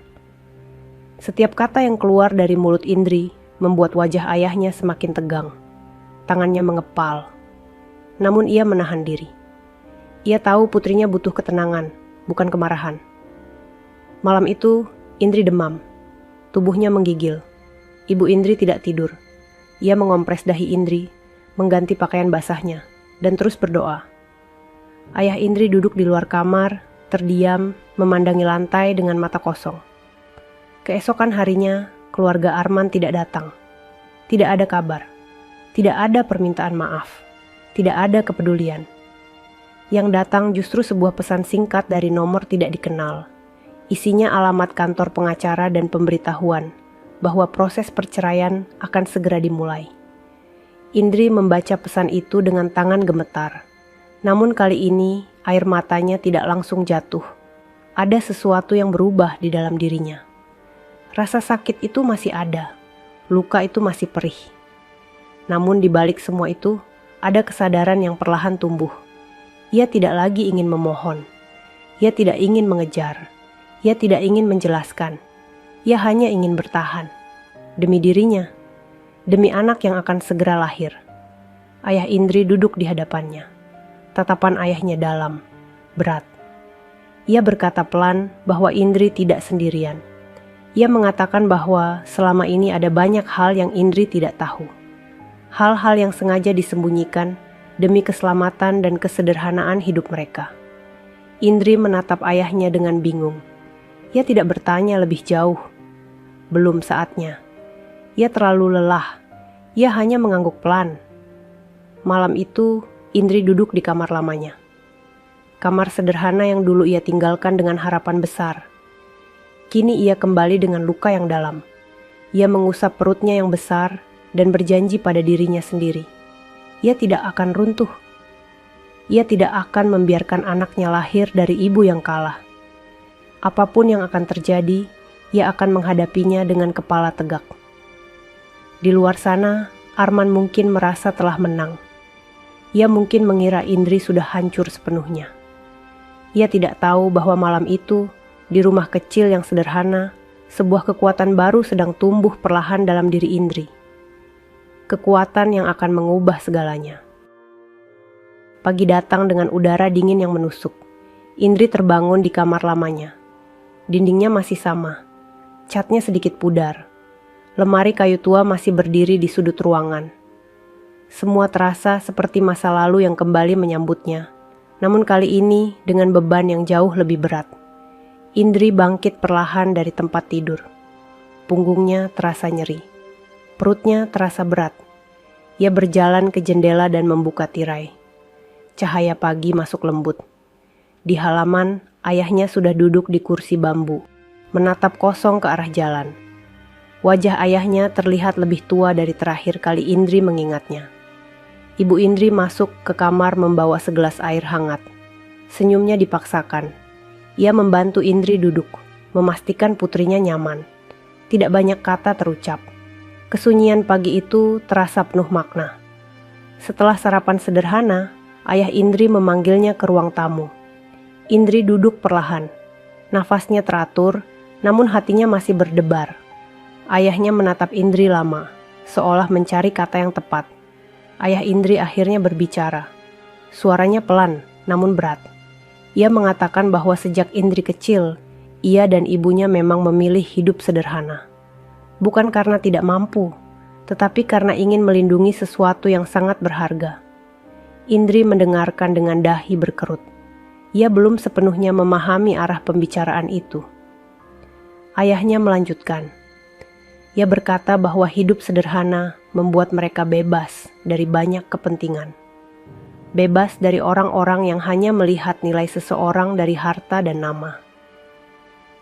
Setiap kata yang keluar dari mulut Indri membuat wajah ayahnya semakin tegang. Tangannya mengepal. Namun ia menahan diri. Ia tahu putrinya butuh ketenangan, bukan kemarahan. Malam itu, Indri demam. Tubuhnya menggigil. Ibu Indri tidak tidur. Ia mengompres dahi Indri, mengganti pakaian basahnya, dan terus berdoa. Ayah Indri duduk di luar kamar, terdiam, memandangi lantai dengan mata kosong. Keesokan harinya, keluarga Arman tidak datang. Tidak ada kabar. Tidak ada permintaan maaf. Tidak ada kepedulian. Yang datang justru sebuah pesan singkat dari nomor tidak dikenal. Isinya alamat kantor pengacara dan pemberitahuan bahwa proses perceraian akan segera dimulai. Indri membaca pesan itu dengan tangan gemetar. Namun kali ini air matanya tidak langsung jatuh. Ada sesuatu yang berubah di dalam dirinya. Rasa sakit itu masih ada. Luka itu masih perih. Namun di balik semua itu ada kesadaran yang perlahan tumbuh. Ia tidak lagi ingin memohon. Ia tidak ingin mengejar. Ia tidak ingin menjelaskan. Ia hanya ingin bertahan. Demi dirinya. Demi anak yang akan segera lahir. Ayah Indri duduk di hadapannya. Tatapan ayahnya dalam, berat. Ia berkata pelan bahwa Indri tidak sendirian. Ia mengatakan bahwa selama ini ada banyak hal yang Indri tidak tahu. Hal-hal yang sengaja disembunyikan demi keselamatan dan kesederhanaan hidup mereka. Indri menatap ayahnya dengan bingung. Ia tidak bertanya lebih jauh. Belum saatnya. Ia terlalu lelah. Ia hanya mengangguk pelan. Malam itu, Indri duduk di kamar lamanya. Kamar sederhana yang dulu ia tinggalkan dengan harapan besar. Kini ia kembali dengan luka yang dalam. Ia mengusap perutnya yang besar dan berjanji pada dirinya sendiri. Ia tidak akan runtuh. Ia tidak akan membiarkan anaknya lahir dari ibu yang kalah. Apapun yang akan terjadi, ia akan menghadapinya dengan kepala tegak. Di luar sana, Arman mungkin merasa telah menang. Ia mungkin mengira Indri sudah hancur sepenuhnya. Ia tidak tahu bahwa malam itu, di rumah kecil yang sederhana, sebuah kekuatan baru sedang tumbuh perlahan dalam diri Indri. Kekuatan yang akan mengubah segalanya. Pagi datang dengan udara dingin yang menusuk. Indri terbangun di kamar lamanya. Dindingnya masih sama. Catnya sedikit pudar. Lemari kayu tua masih berdiri di sudut ruangan. Semua terasa seperti masa lalu yang kembali menyambutnya. Namun kali ini dengan beban yang jauh lebih berat. Indri bangkit perlahan dari tempat tidur. Punggungnya terasa nyeri. Perutnya terasa berat. Ia berjalan ke jendela dan membuka tirai. Cahaya pagi masuk lembut. Di halaman, ayahnya sudah duduk di kursi bambu, menatap kosong ke arah jalan. Wajah ayahnya terlihat lebih tua dari terakhir kali Indri mengingatnya. Ibu Indri masuk ke kamar membawa segelas air hangat. Senyumnya dipaksakan. Ia membantu Indri duduk, memastikan putrinya nyaman. Tidak banyak kata terucap. Kesunyian pagi itu terasa penuh makna. Setelah sarapan sederhana, ayah Indri memanggilnya ke ruang tamu. Indri duduk perlahan. Nafasnya teratur, namun hatinya masih berdebar. Ayahnya menatap Indri lama, seolah mencari kata yang tepat. Ayah Indri akhirnya berbicara. Suaranya pelan, namun berat. Ia mengatakan bahwa sejak Indri kecil, ia dan ibunya memang memilih hidup sederhana. Bukan karena tidak mampu, tetapi karena ingin melindungi sesuatu yang sangat berharga. Indri mendengarkan dengan dahi berkerut. Ia belum sepenuhnya memahami arah pembicaraan itu. Ayahnya melanjutkan. Ia berkata bahwa hidup sederhana membuat mereka bebas dari banyak kepentingan. Bebas dari orang-orang yang hanya melihat nilai seseorang dari harta dan nama.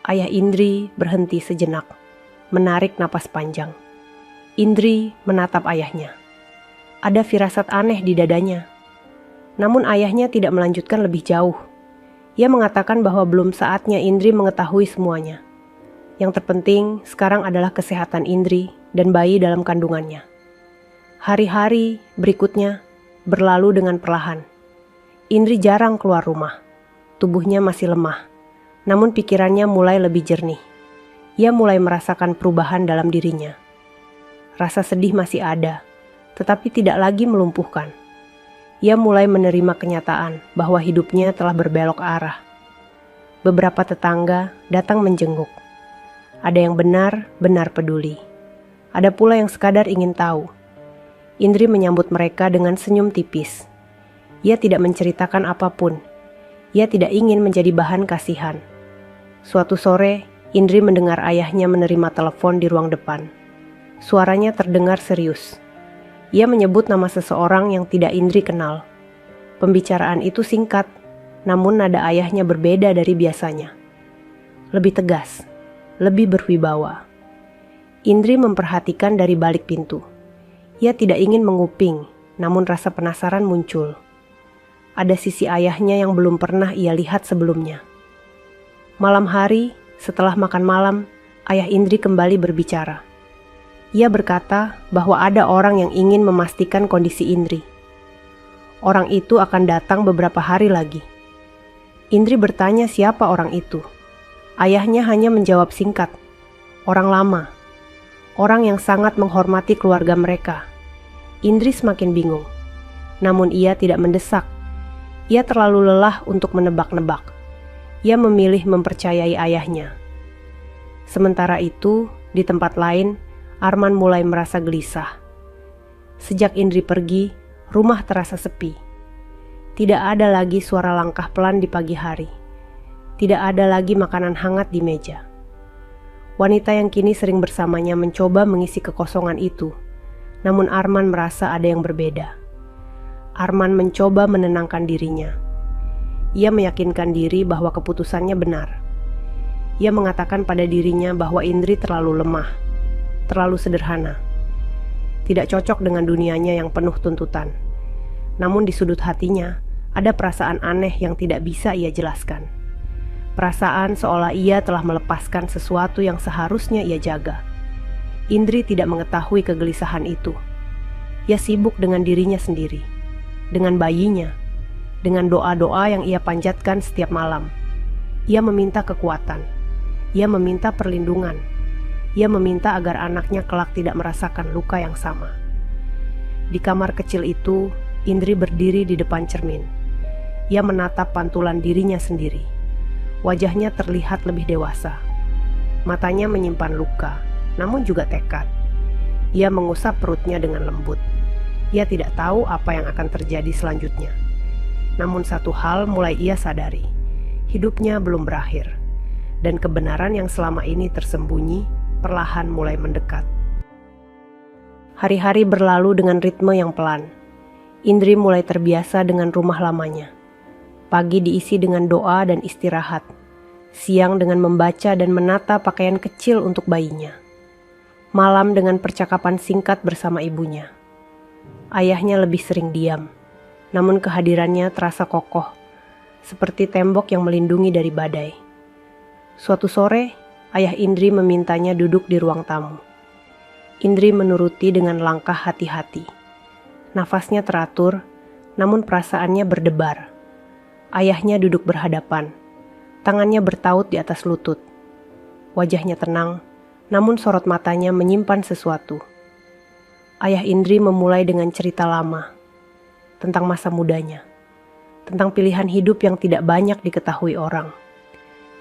Ayah Indri berhenti sejenak, menarik napas panjang. Indri menatap ayahnya. Ada firasat aneh di dadanya. Namun ayahnya tidak melanjutkan lebih jauh. Ia mengatakan bahwa belum saatnya Indri mengetahui semuanya. Yang terpenting sekarang adalah kesehatan Indri dan bayi dalam kandungannya. Hari-hari berikutnya berlalu dengan perlahan. Indri jarang keluar rumah. Tubuhnya masih lemah, namun pikirannya mulai lebih jernih. Ia mulai merasakan perubahan dalam dirinya. Rasa sedih masih ada, tetapi tidak lagi melumpuhkan. Ia mulai menerima kenyataan bahwa hidupnya telah berbelok arah. Beberapa tetangga datang menjenguk. Ada yang benar-benar peduli. Ada pula yang sekadar ingin tahu. Indri menyambut mereka dengan senyum tipis. Ia tidak menceritakan apapun. Ia tidak ingin menjadi bahan kasihan. Suatu sore, Indri mendengar ayahnya menerima telepon di ruang depan. Suaranya terdengar serius. Ia menyebut nama seseorang yang tidak Indri kenal. Pembicaraan itu singkat, namun nada ayahnya berbeda dari biasanya. Lebih tegas. Lebih berwibawa. Indri memperhatikan dari balik pintu. Ia tidak ingin menguping, namun rasa penasaran muncul. Ada sisi ayahnya yang belum pernah ia lihat sebelumnya. Malam hari, setelah makan malam, ayah Indri kembali berbicara. Ia berkata bahwa ada orang yang ingin memastikan kondisi Indri. Orang itu akan datang beberapa hari lagi. Indri bertanya siapa orang itu. Ayahnya hanya menjawab singkat, orang lama, orang yang sangat menghormati keluarga mereka. Indri semakin bingung, namun ia tidak mendesak. Ia terlalu lelah untuk menebak-nebak. Ia memilih mempercayai ayahnya. Sementara itu, di tempat lain, Arman mulai merasa gelisah. Sejak Indri pergi, rumah terasa sepi. Tidak ada lagi suara langkah pelan di pagi hari. Tidak ada lagi makanan hangat di meja. Wanita yang kini sering bersamanya mencoba mengisi kekosongan itu, namun Arman merasa ada yang berbeda. Arman mencoba menenangkan dirinya. Ia meyakinkan diri bahwa keputusannya benar. Ia mengatakan pada dirinya bahwa Indri terlalu lemah, terlalu sederhana. Tidak cocok dengan dunianya yang penuh tuntutan. Namun di sudut hatinya, ada perasaan aneh yang tidak bisa ia jelaskan. Perasaan seolah ia telah melepaskan sesuatu yang seharusnya ia jaga. Indri tidak mengetahui kegelisahan itu. Ia sibuk dengan dirinya sendiri, dengan bayinya, dengan doa-doa yang ia panjatkan setiap malam. Ia meminta kekuatan, ia meminta perlindungan, ia meminta agar anaknya kelak tidak merasakan luka yang sama. Di kamar kecil itu, Indri berdiri di depan cermin. Ia menatap pantulan dirinya sendiri. Wajahnya terlihat lebih dewasa. Matanya menyimpan luka, namun juga tekad. Ia mengusap perutnya dengan lembut. Ia tidak tahu apa yang akan terjadi selanjutnya. Namun satu hal mulai ia sadari. Hidupnya belum berakhir. Dan kebenaran yang selama ini tersembunyi perlahan mulai mendekat. Hari-hari berlalu dengan ritme yang pelan. Indri mulai terbiasa dengan rumah lamanya. Pagi diisi dengan doa dan istirahat. Siang dengan membaca dan menata pakaian kecil untuk bayinya. Malam dengan percakapan singkat bersama ibunya. Ayahnya lebih sering diam, namun kehadirannya terasa kokoh, seperti tembok yang melindungi dari badai. Suatu sore, ayah Indri memintanya duduk di ruang tamu. Indri menuruti dengan langkah hati-hati. Nafasnya teratur, namun perasaannya berdebar. Ayahnya duduk berhadapan, tangannya bertaut di atas lutut. Wajahnya tenang, namun sorot matanya menyimpan sesuatu. Ayah Indri memulai dengan cerita lama, tentang masa mudanya, tentang pilihan hidup yang tidak banyak diketahui orang.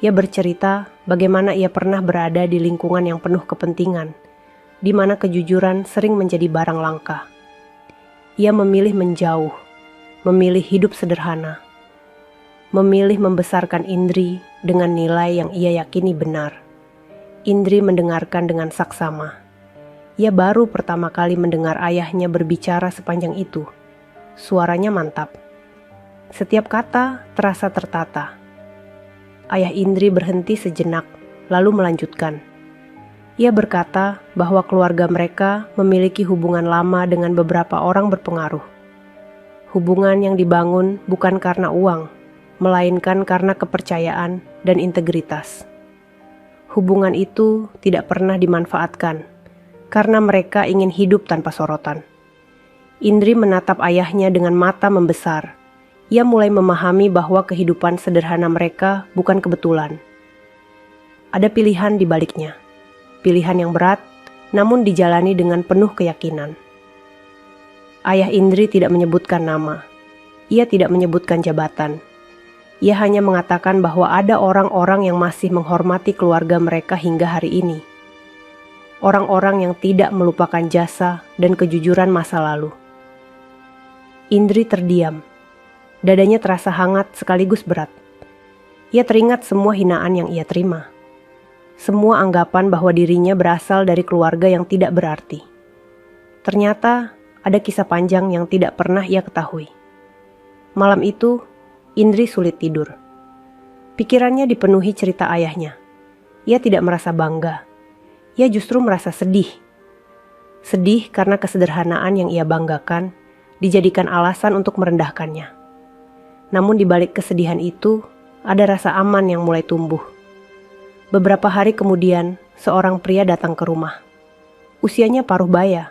Ia bercerita bagaimana ia pernah berada di lingkungan yang penuh kepentingan, di mana kejujuran sering menjadi barang langka. Ia memilih menjauh, memilih hidup sederhana, memilih membesarkan Indri dengan nilai yang ia yakini benar. Indri mendengarkan dengan saksama. Ia baru pertama kali mendengar ayahnya berbicara sepanjang itu. Suaranya mantap. Setiap kata terasa tertata. Ayah Indri berhenti sejenak, lalu melanjutkan. Ia berkata bahwa keluarga mereka memiliki hubungan lama dengan beberapa orang berpengaruh. Hubungan yang dibangun bukan karena uang, melainkan karena kepercayaan dan integritas. Hubungan itu tidak pernah dimanfaatkan, karena mereka ingin hidup tanpa sorotan. Indri menatap ayahnya dengan mata membesar. Ia mulai memahami bahwa kehidupan sederhana mereka bukan kebetulan. Ada pilihan di baliknya. Pilihan yang berat, namun dijalani dengan penuh keyakinan. Ayah Indri tidak menyebutkan nama. Ia tidak menyebutkan jabatan. Ia hanya mengatakan bahwa ada orang-orang yang masih menghormati keluarga mereka hingga hari ini. Orang-orang yang tidak melupakan jasa dan kejujuran masa lalu. Indri terdiam. Dadanya terasa hangat sekaligus berat. Ia teringat semua hinaan yang ia terima. Semua anggapan bahwa dirinya berasal dari keluarga yang tidak berarti. Ternyata ada kisah panjang yang tidak pernah ia ketahui. Malam itu, Indri sulit tidur. Pikirannya dipenuhi cerita ayahnya. Ia tidak merasa bangga. Ia justru merasa sedih. Sedih karena kesederhanaan yang ia banggakan dijadikan alasan untuk merendahkannya. Namun di balik kesedihan itu, ada rasa aman yang mulai tumbuh. Beberapa hari kemudian, seorang pria datang ke rumah. Usianya paruh baya,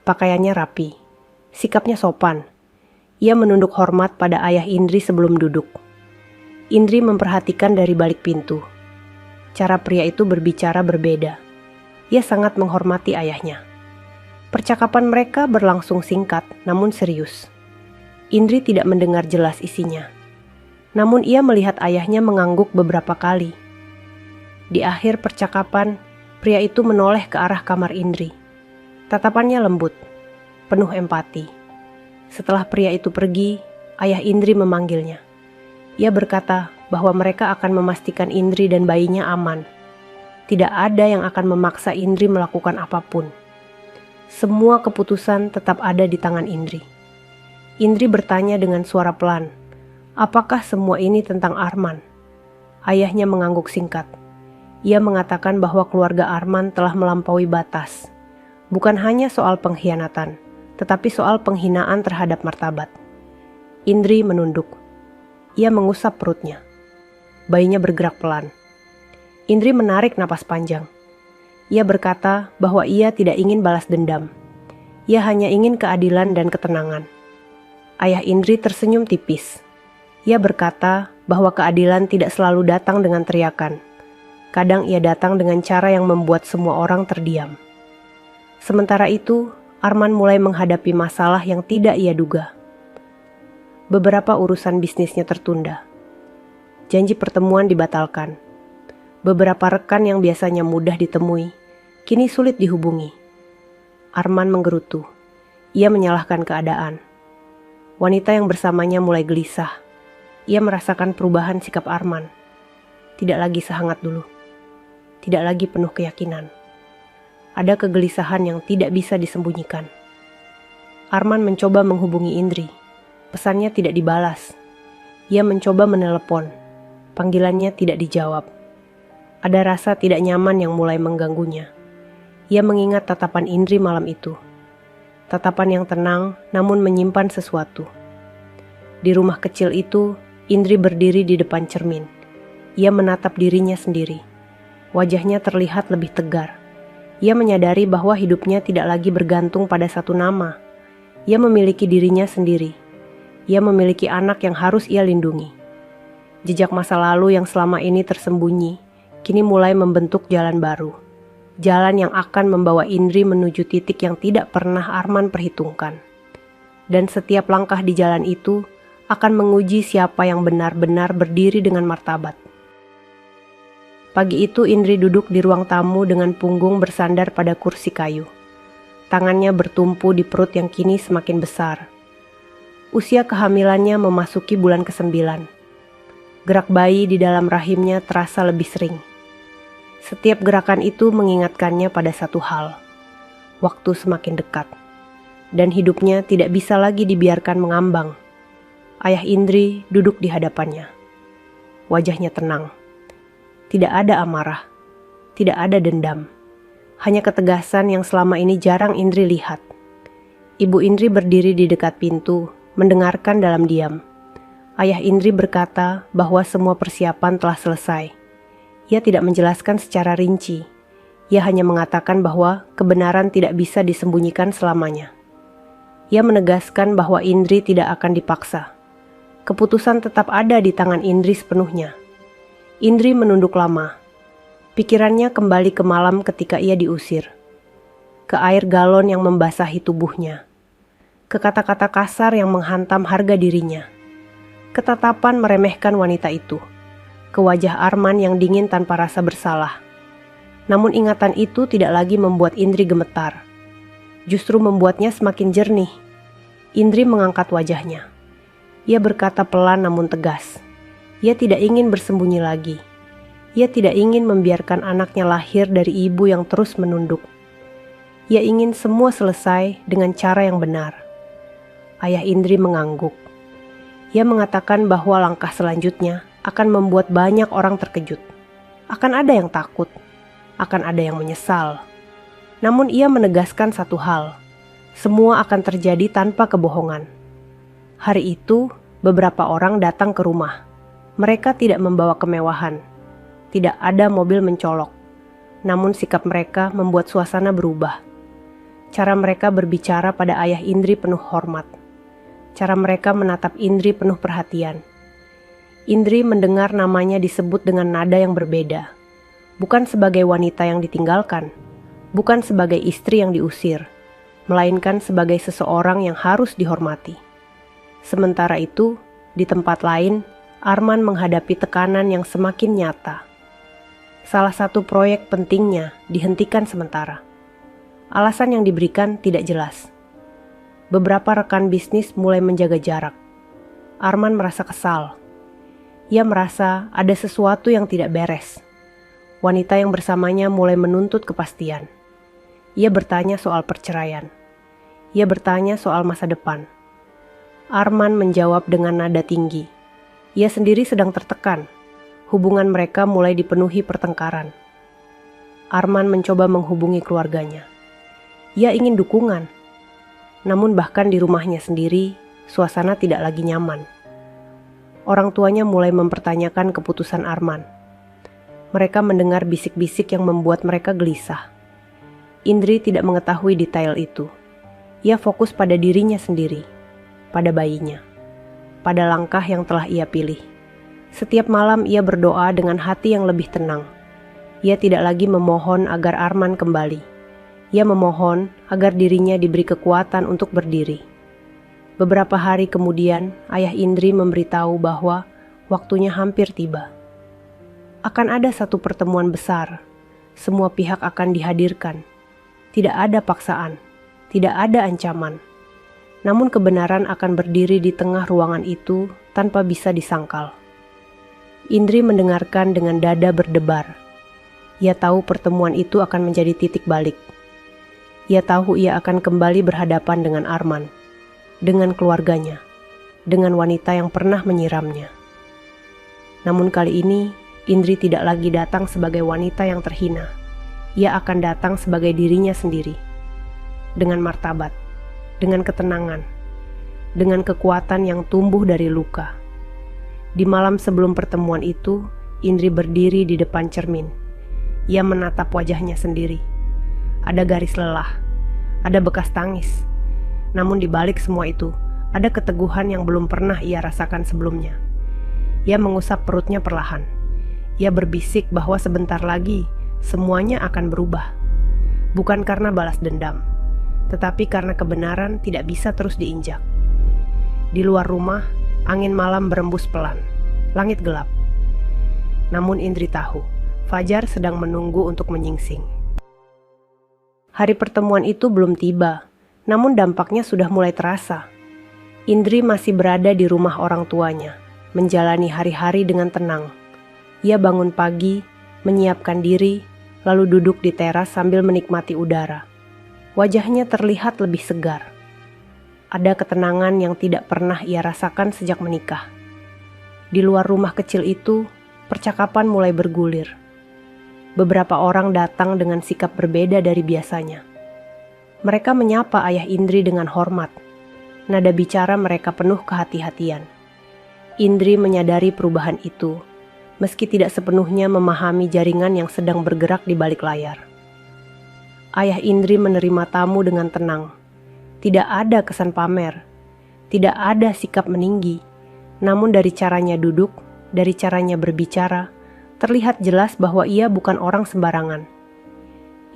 pakaiannya rapi, sikapnya sopan. Ia menunduk hormat pada ayah Indri sebelum duduk. Indri memperhatikan dari balik pintu. Cara pria itu berbicara berbeda. Ia sangat menghormati ayahnya. Percakapan mereka berlangsung singkat, namun serius. Indri tidak mendengar jelas isinya. Namun ia melihat ayahnya mengangguk beberapa kali. Di akhir percakapan, pria itu menoleh ke arah kamar Indri. Tatapannya lembut, penuh empati. Setelah pria itu pergi, ayah Indri memanggilnya. Ia berkata bahwa mereka akan memastikan Indri dan bayinya aman. Tidak ada yang akan memaksa Indri melakukan apapun. Semua keputusan tetap ada di tangan Indri. Indri bertanya dengan suara pelan, apakah semua ini tentang Arman? Ayahnya mengangguk singkat. Ia mengatakan bahwa keluarga Arman telah melampaui batas. Bukan hanya soal pengkhianatan, tetapi soal penghinaan terhadap martabat. Indri menunduk. Ia mengusap perutnya. Bayinya bergerak pelan. Indri menarik napas panjang. Ia berkata bahwa ia tidak ingin balas dendam. Ia hanya ingin keadilan dan ketenangan. Ayah Indri tersenyum tipis. Ia berkata bahwa keadilan tidak selalu datang dengan teriakan. Kadang ia datang dengan cara yang membuat semua orang terdiam. Sementara itu, Arman mulai menghadapi masalah yang tidak ia duga. Beberapa urusan bisnisnya tertunda. Janji pertemuan dibatalkan. Beberapa rekan yang biasanya mudah ditemui, kini sulit dihubungi. Arman menggerutu. Ia menyalahkan keadaan. Wanita yang bersamanya mulai gelisah. Ia merasakan perubahan sikap Arman. Tidak lagi sehangat dulu. Tidak lagi penuh keyakinan. Ada kegelisahan yang tidak bisa disembunyikan. Arman mencoba menghubungi Indri. Pesannya tidak dibalas. Ia mencoba menelepon. Panggilannya tidak dijawab. Ada rasa tidak nyaman yang mulai mengganggunya. Ia mengingat tatapan Indri malam itu. Tatapan yang tenang namun menyimpan sesuatu. Di rumah kecil itu, Indri berdiri di depan cermin. Ia menatap dirinya sendiri. Wajahnya terlihat lebih tegar. Ia menyadari bahwa hidupnya tidak lagi bergantung pada satu nama. Ia memiliki dirinya sendiri. Ia memiliki anak yang harus ia lindungi. Jejak masa lalu yang selama ini tersembunyi, kini mulai membentuk jalan baru. Jalan yang akan membawa Indri menuju titik yang tidak pernah Arman perhitungkan. Dan setiap langkah di jalan itu akan menguji siapa yang benar-benar berdiri dengan martabat. Pagi itu Indri duduk di ruang tamu dengan punggung bersandar pada kursi kayu. Tangannya bertumpu di perut yang kini semakin besar. Usia kehamilannya memasuki bulan ke-9. Gerak bayi di dalam rahimnya terasa lebih sering. Setiap gerakan itu mengingatkannya pada satu hal. Waktu semakin dekat. Dan hidupnya tidak bisa lagi dibiarkan mengambang. Ayah Indri duduk di hadapannya. Wajahnya tenang. Tidak ada amarah. Tidak ada dendam. Hanya ketegasan yang selama ini jarang Indri lihat. Ibu Indri berdiri di dekat pintu, mendengarkan dalam diam. Ayah Indri berkata bahwa semua persiapan telah selesai. Ia tidak menjelaskan secara rinci. Ia hanya mengatakan bahwa kebenaran tidak bisa disembunyikan selamanya. Ia menegaskan bahwa Indri tidak akan dipaksa. Keputusan tetap ada di tangan Indri sepenuhnya. Indri menunduk lama. Pikirannya kembali ke malam ketika ia diusir. Ke air galon yang membasahi tubuhnya. Ke kata-kata kasar yang menghantam harga dirinya. Ke tatapan meremehkan wanita itu. Ke wajah Arman yang dingin tanpa rasa bersalah. Namun ingatan itu tidak lagi membuat Indri gemetar. Justru membuatnya semakin jernih. Indri mengangkat wajahnya. Ia berkata pelan namun tegas. Ia tidak ingin bersembunyi lagi. Ia tidak ingin membiarkan anaknya lahir dari ibu yang terus menunduk. Ia ingin semua selesai dengan cara yang benar. Ayah Indri mengangguk. Ia mengatakan bahwa langkah selanjutnya akan membuat banyak orang terkejut. Akan ada yang takut. Akan ada yang menyesal. Namun ia menegaskan satu hal. Semua akan terjadi tanpa kebohongan. Hari itu, beberapa orang datang ke rumah. Mereka tidak membawa kemewahan. Tidak ada mobil mencolok. Namun sikap mereka membuat suasana berubah. Cara mereka berbicara pada ayah Indri penuh hormat. Cara mereka menatap Indri penuh perhatian. Indri mendengar namanya disebut dengan nada yang berbeda. Bukan sebagai wanita yang ditinggalkan. Bukan sebagai istri yang diusir. Melainkan sebagai seseorang yang harus dihormati. Sementara itu, di tempat lain, Arman menghadapi tekanan yang semakin nyata. Salah satu proyek pentingnya dihentikan sementara. Alasan yang diberikan tidak jelas. Beberapa rekan bisnis mulai menjaga jarak. Arman merasa kesal. Ia merasa ada sesuatu yang tidak beres. Wanita yang bersamanya mulai menuntut kepastian. Ia bertanya soal perceraian. Ia bertanya soal masa depan. Arman menjawab dengan nada tinggi. Ia sendiri sedang tertekan. Hubungan mereka mulai dipenuhi pertengkaran. Arman mencoba menghubungi keluarganya. Ia ingin dukungan. Namun bahkan di rumahnya sendiri, suasana tidak lagi nyaman. Orang tuanya mulai mempertanyakan keputusan Arman. Mereka mendengar bisik-bisik yang membuat mereka gelisah. Indri tidak mengetahui detail itu. Ia fokus pada dirinya sendiri, pada bayinya, pada langkah yang telah ia pilih. Setiap malam ia berdoa dengan hati yang lebih tenang. Ia tidak lagi memohon agar Arman kembali. Ia memohon agar dirinya diberi kekuatan untuk berdiri. Beberapa hari kemudian, ayah Indri memberitahu bahwa waktunya hampir tiba. Akan ada satu pertemuan besar. Semua pihak akan dihadirkan. Tidak ada paksaan. Tidak ada ancaman. Namun kebenaran akan berdiri di tengah ruangan itu tanpa bisa disangkal. Indri mendengarkan dengan dada berdebar. Ia tahu pertemuan itu akan menjadi titik balik. Ia tahu ia akan kembali berhadapan dengan Arman, dengan keluarganya, dengan wanita yang pernah menyiramnya. Namun kali ini, Indri tidak lagi datang sebagai wanita yang terhina. ia akan datang sebagai dirinya sendiri. Dengan martabat, dengan ketenangan, dengan kekuatan yang tumbuh dari luka. Di malam sebelum pertemuan itu, Indri berdiri di depan cermin. Ia menatap wajahnya sendiri. Ada garis lelah, ada bekas tangis. Namun di balik semua itu, ada keteguhan yang belum pernah ia rasakan sebelumnya. Ia mengusap perutnya perlahan. Ia berbisik bahwa sebentar lagi semuanya akan berubah. Bukan karena balas dendam, tetapi karena kebenaran tidak bisa terus diinjak. Di luar rumah, angin malam berembus pelan. Langit gelap. Namun Indri tahu, fajar sedang menunggu untuk menyingsing. Hari pertemuan itu belum tiba, namun dampaknya sudah mulai terasa. Indri masih berada di rumah orang tuanya, menjalani hari-hari dengan tenang. Ia bangun pagi, menyiapkan diri, lalu duduk di teras sambil menikmati udara. Wajahnya terlihat lebih segar. Ada ketenangan yang tidak pernah ia rasakan sejak menikah. Di luar rumah kecil itu, percakapan mulai bergulir. Beberapa orang datang dengan sikap berbeda dari biasanya. Mereka menyapa ayah Indri dengan hormat. Nada bicara mereka penuh kehati-hatian. Indri menyadari perubahan itu, meski tidak sepenuhnya memahami jaringan yang sedang bergerak di balik layar. Ayah Indri menerima tamu dengan tenang. Tidak ada kesan pamer, tidak ada sikap meninggi. Namun dari caranya duduk, dari caranya berbicara, terlihat jelas bahwa ia bukan orang sembarangan.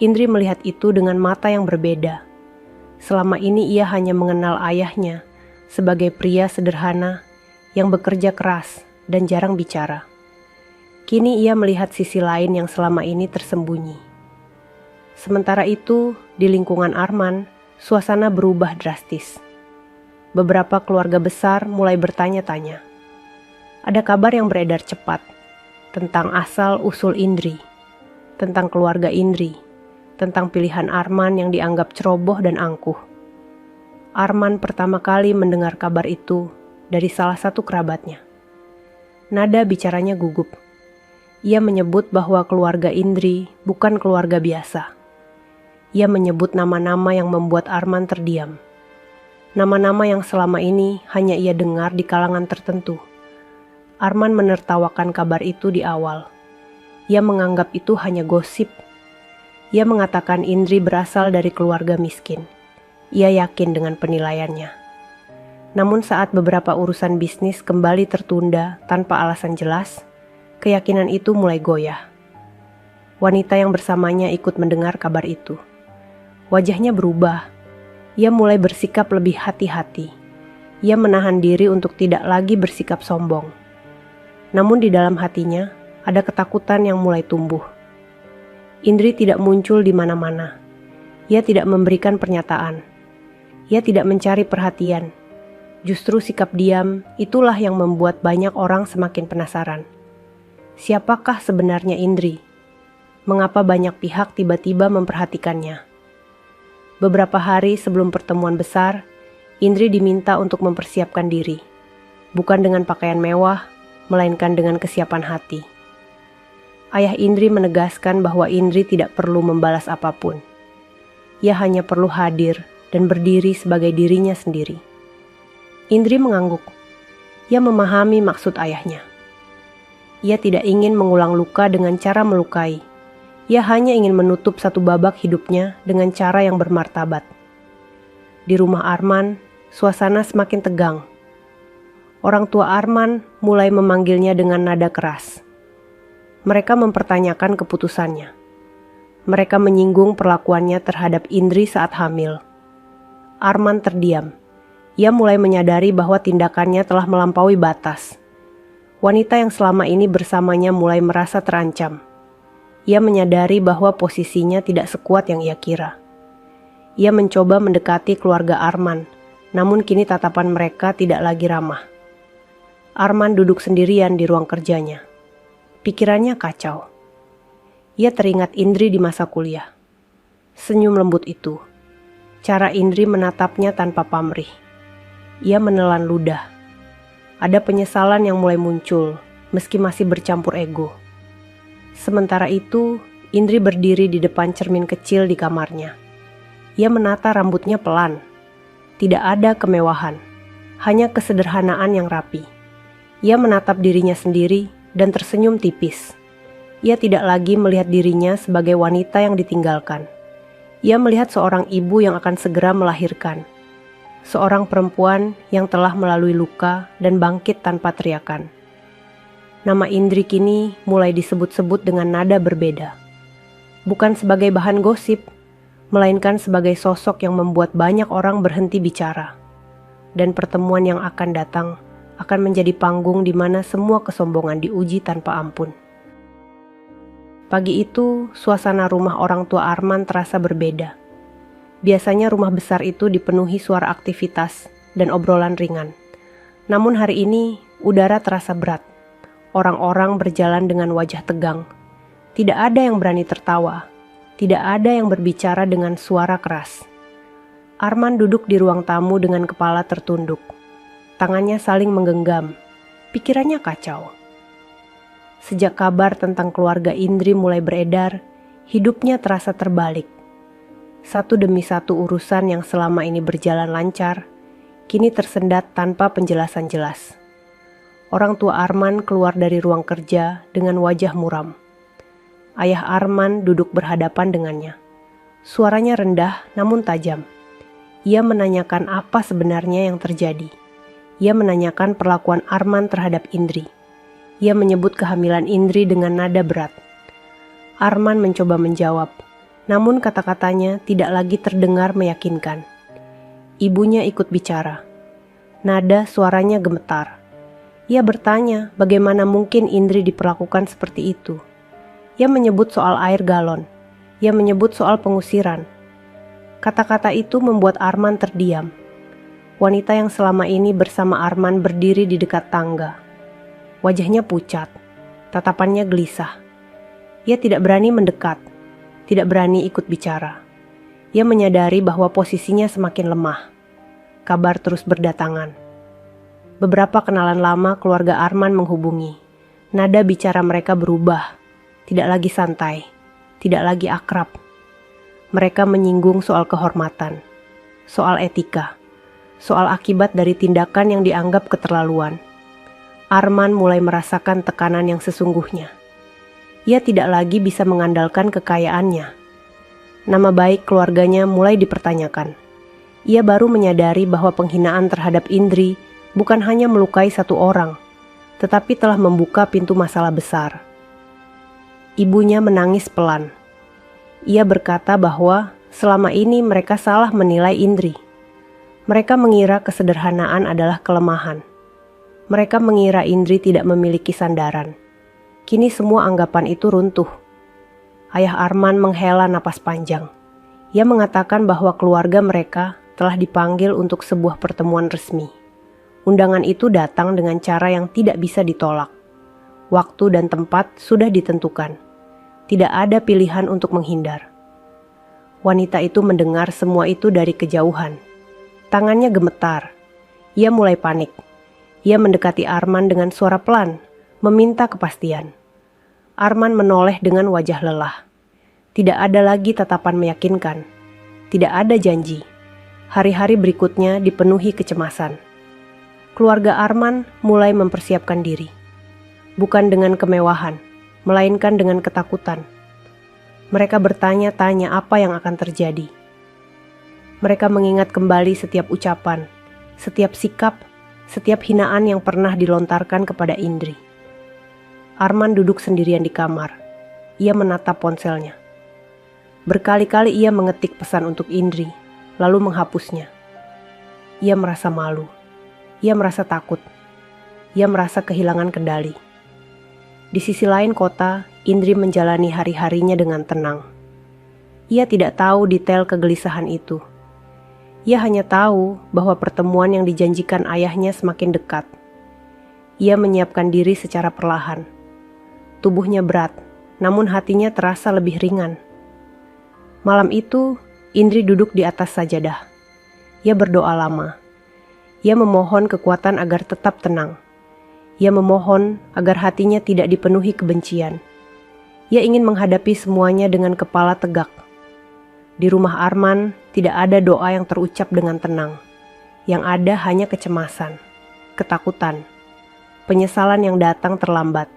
Indri melihat itu dengan mata yang berbeda. Selama ini ia hanya mengenal ayahnya sebagai pria sederhana yang bekerja keras dan jarang bicara. Kini ia melihat sisi lain yang selama ini tersembunyi. Sementara itu, di lingkungan Arman, suasana berubah drastis. Beberapa keluarga besar mulai bertanya-tanya. Ada kabar yang beredar cepat tentang asal-usul Indri, tentang keluarga Indri, tentang pilihan Arman yang dianggap ceroboh dan angkuh. Arman pertama kali mendengar kabar itu dari salah satu kerabatnya. Nada bicaranya gugup. Ia menyebut bahwa keluarga Indri bukan keluarga biasa. Ia menyebut nama-nama yang membuat Arman terdiam. Nama-nama yang selama ini hanya ia dengar di kalangan tertentu. Arman menertawakan kabar itu di awal. Ia menganggap itu hanya gosip. Ia mengatakan Indri berasal dari keluarga miskin. Ia yakin dengan penilaiannya. Namun saat beberapa urusan bisnis kembali tertunda tanpa alasan jelas, keyakinan itu mulai goyah. Wanita yang bersamanya ikut mendengar kabar itu. Wajahnya berubah. Ia mulai bersikap lebih hati-hati. Ia menahan diri untuk tidak lagi bersikap sombong. Namun di dalam hatinya ada ketakutan yang mulai tumbuh. Indri tidak muncul di mana-mana. Ia tidak memberikan pernyataan. Ia tidak mencari perhatian. Justru sikap diam itulah yang membuat banyak orang semakin penasaran. Siapakah sebenarnya Indri? Mengapa banyak pihak tiba-tiba memperhatikannya? Beberapa hari sebelum pertemuan besar, Indri diminta untuk mempersiapkan diri. Bukan dengan pakaian mewah, melainkan dengan kesiapan hati. Ayah Indri menegaskan bahwa Indri tidak perlu membalas apapun. Ia hanya perlu hadir dan berdiri sebagai dirinya sendiri. Indri mengangguk. Ia memahami maksud ayahnya. Ia tidak ingin mengulang luka dengan cara melukai. Ia hanya ingin menutup satu babak hidupnya dengan cara yang bermartabat. Di rumah Arman, suasana semakin tegang. Orang tua Arman mulai memanggilnya dengan nada keras. Mereka mempertanyakan keputusannya. Mereka menyinggung perlakuannya terhadap Indri saat hamil. Arman terdiam. Ia mulai menyadari bahwa tindakannya telah melampaui batas. Wanita yang selama ini bersamanya mulai merasa terancam. Ia menyadari bahwa posisinya tidak sekuat yang ia kira. Ia mencoba mendekati keluarga Arman, namun kini tatapan mereka tidak lagi ramah. Arman duduk sendirian di ruang kerjanya. Pikirannya kacau. Ia teringat Indri di masa kuliah. Senyum lembut itu. Cara Indri menatapnya tanpa pamrih. Ia menelan ludah. Ada penyesalan yang mulai muncul, meski masih bercampur ego. Sementara itu, Indri berdiri di depan cermin kecil di kamarnya. Ia menata rambutnya pelan. Tidak ada kemewahan, hanya kesederhanaan yang rapi. Ia menatap dirinya sendiri dan tersenyum tipis. Ia tidak lagi melihat dirinya sebagai wanita yang ditinggalkan. Ia melihat seorang ibu yang akan segera melahirkan. Seorang perempuan yang telah melalui luka dan bangkit tanpa teriakan. Nama Indri kini mulai disebut-sebut dengan nada berbeda. Bukan sebagai bahan gosip, melainkan sebagai sosok yang membuat banyak orang berhenti bicara. Dan pertemuan yang akan datang akan menjadi panggung di mana semua kesombongan diuji tanpa ampun. Pagi itu, suasana rumah orang tua Arman terasa berbeda. Biasanya rumah besar itu dipenuhi suara aktivitas dan obrolan ringan. Namun hari ini, udara terasa berat. Orang-orang berjalan dengan wajah tegang. Tidak ada yang berani tertawa. Tidak ada yang berbicara dengan suara keras. Arman duduk di ruang tamu dengan kepala tertunduk. Tangannya saling menggenggam. Pikirannya kacau. Sejak kabar tentang keluarga Indri mulai beredar, hidupnya terasa terbalik. Satu demi satu urusan yang selama ini berjalan lancar, kini tersendat tanpa penjelasan jelas. Orang tua Arman keluar dari ruang kerja dengan wajah muram. Ayah Arman duduk berhadapan dengannya. Suaranya rendah namun tajam. Ia menanyakan apa sebenarnya yang terjadi. Ia menanyakan perlakuan Arman terhadap Indri. Ia menyebut kehamilan Indri dengan nada berat. Arman mencoba menjawab, namun kata-katanya tidak lagi terdengar meyakinkan. Ibunya ikut bicara. Nada suaranya gemetar. Ia bertanya bagaimana mungkin Indri diperlakukan seperti itu. Ia menyebut soal air galon. Ia menyebut soal pengusiran. Kata-kata itu membuat Arman terdiam. Wanita yang selama ini bersama Arman berdiri di dekat tangga. Wajahnya pucat, tatapannya gelisah. Ia tidak berani mendekat, tidak berani ikut bicara. Ia menyadari bahwa posisinya semakin lemah. Kabar terus berdatangan. Beberapa kenalan lama keluarga Arman menghubungi. Nada bicara mereka berubah. Tidak lagi santai, tidak lagi akrab. Mereka menyinggung soal kehormatan, soal etika, soal akibat dari tindakan yang dianggap keterlaluan. Arman mulai merasakan tekanan yang sesungguhnya. Ia tidak lagi bisa mengandalkan kekayaannya. Nama baik keluarganya mulai dipertanyakan. Ia baru menyadari bahwa penghinaan terhadap Indri bukan hanya melukai satu orang, tetapi telah membuka pintu masalah besar. Ibunya menangis pelan. Ia berkata bahwa selama ini mereka salah menilai Indri. Mereka mengira kesederhanaan adalah kelemahan. Mereka mengira Indri tidak memiliki sandaran. Kini semua anggapan itu runtuh. Ayah Arman menghela napas panjang. Ia mengatakan bahwa keluarga mereka telah dipanggil untuk sebuah pertemuan resmi. Undangan itu datang dengan cara yang tidak bisa ditolak. Waktu dan tempat sudah ditentukan. Tidak ada pilihan untuk menghindar. Wanita itu mendengar semua itu dari kejauhan. Tangannya gemetar. Ia mulai panik. Ia mendekati Arman dengan suara pelan, meminta kepastian. Arman menoleh dengan wajah lelah. Tidak ada lagi tatapan meyakinkan. Tidak ada janji. Hari-hari berikutnya dipenuhi kecemasan. Keluarga Arman mulai mempersiapkan diri. Bukan dengan kemewahan, melainkan dengan ketakutan. Mereka bertanya-tanya apa yang akan terjadi. Mereka mengingat kembali setiap ucapan, setiap sikap, setiap hinaan yang pernah dilontarkan kepada Indri. Arman duduk sendirian di kamar. Ia menatap ponselnya. Berkali-kali ia mengetik pesan untuk Indri, lalu menghapusnya. Ia merasa malu. Ia merasa takut. Ia merasa kehilangan kendali. Di sisi lain kota, Indri menjalani hari-harinya dengan tenang. Ia tidak tahu detail kegelisahan itu. Ia hanya tahu bahwa pertemuan yang dijanjikan ayahnya semakin dekat. Ia menyiapkan diri secara perlahan. Tubuhnya berat, namun hatinya terasa lebih ringan. Malam itu, Indri duduk di atas sajadah. Ia berdoa lama. Ia memohon kekuatan agar tetap tenang. Ia memohon agar hatinya tidak dipenuhi kebencian. Ia ingin menghadapi semuanya dengan kepala tegak. Di rumah Arman tidak ada doa yang terucap dengan tenang. Yang ada hanya kecemasan, ketakutan, penyesalan yang datang terlambat,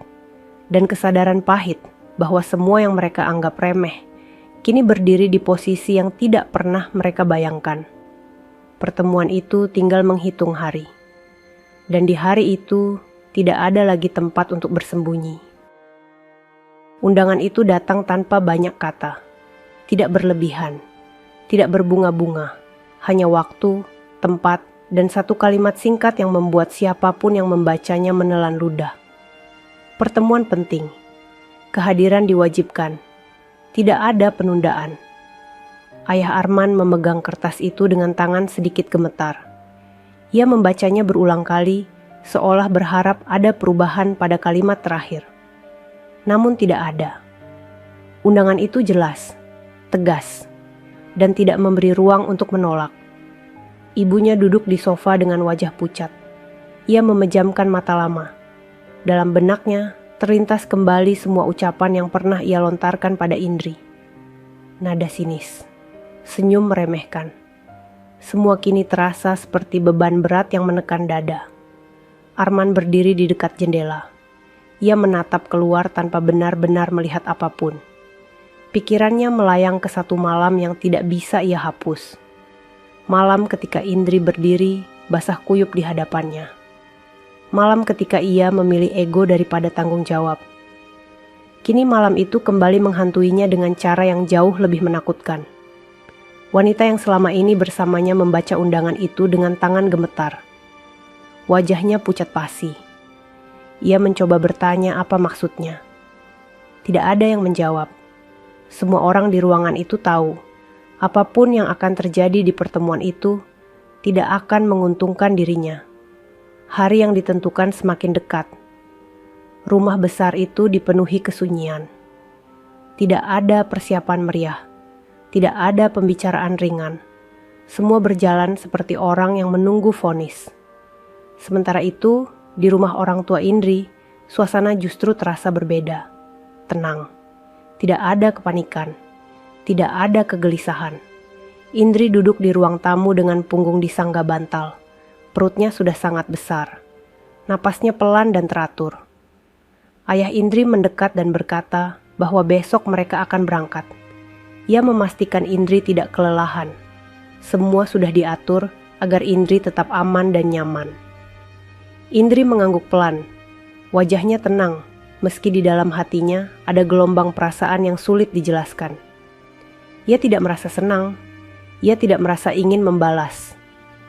dan kesadaran pahit bahwa semua yang mereka anggap remeh kini berdiri di posisi yang tidak pernah mereka bayangkan. Pertemuan itu tinggal menghitung hari. Dan di hari itu tidak ada lagi tempat untuk bersembunyi. Undangan itu datang tanpa banyak kata, tidak berlebihan, tidak berbunga-bunga, hanya waktu, tempat, dan satu kalimat singkat yang membuat siapapun yang membacanya menelan ludah. Pertemuan penting, kehadiran diwajibkan, tidak ada penundaan. Ayah Arman memegang kertas itu dengan tangan sedikit gemetar. Ia membacanya berulang kali, seolah berharap ada perubahan pada kalimat terakhir. Namun tidak ada. Undangan itu jelas, tegas, dan tidak memberi ruang untuk menolak. Ibunya duduk di sofa dengan wajah pucat. Ia memejamkan mata lama. Dalam benaknya terlintas kembali semua ucapan yang pernah ia lontarkan pada Indri. Nada sinis, senyum meremehkan. Semua kini terasa seperti beban berat yang menekan dada. Arman berdiri di dekat jendela. Ia menatap keluar tanpa benar-benar melihat apapun. Pikirannya melayang ke satu malam yang tidak bisa ia hapus. Malam ketika Indri berdiri, basah kuyup di hadapannya. Malam ketika ia memilih ego daripada tanggung jawab. Kini malam itu kembali menghantuinya dengan cara yang jauh lebih menakutkan. Wanita yang selama ini bersamanya membaca undangan itu dengan tangan gemetar. Wajahnya pucat pasi. Ia mencoba bertanya apa maksudnya. Tidak ada yang menjawab. Semua orang di ruangan itu tahu, apapun yang akan terjadi di pertemuan itu tidak akan menguntungkan dirinya. Hari yang ditentukan semakin dekat. Rumah besar itu dipenuhi kesunyian. Tidak ada persiapan meriah. Tidak ada pembicaraan ringan. Semua berjalan seperti orang yang menunggu vonis. Sementara itu, di rumah orang tua Indri, suasana justru terasa berbeda. Tenang. Tidak ada kepanikan. Tidak ada kegelisahan. Indri duduk di ruang tamu dengan punggung disangga bantal. Perutnya sudah sangat besar. Napasnya pelan dan teratur. Ayah Indri mendekat dan berkata bahwa besok mereka akan berangkat. Ia memastikan Indri tidak kelelahan. Semua sudah diatur agar Indri tetap aman dan nyaman. Indri mengangguk pelan. Wajahnya tenang, meski di dalam hatinya ada gelombang perasaan yang sulit dijelaskan. Ia tidak merasa senang. Ia tidak merasa ingin membalas.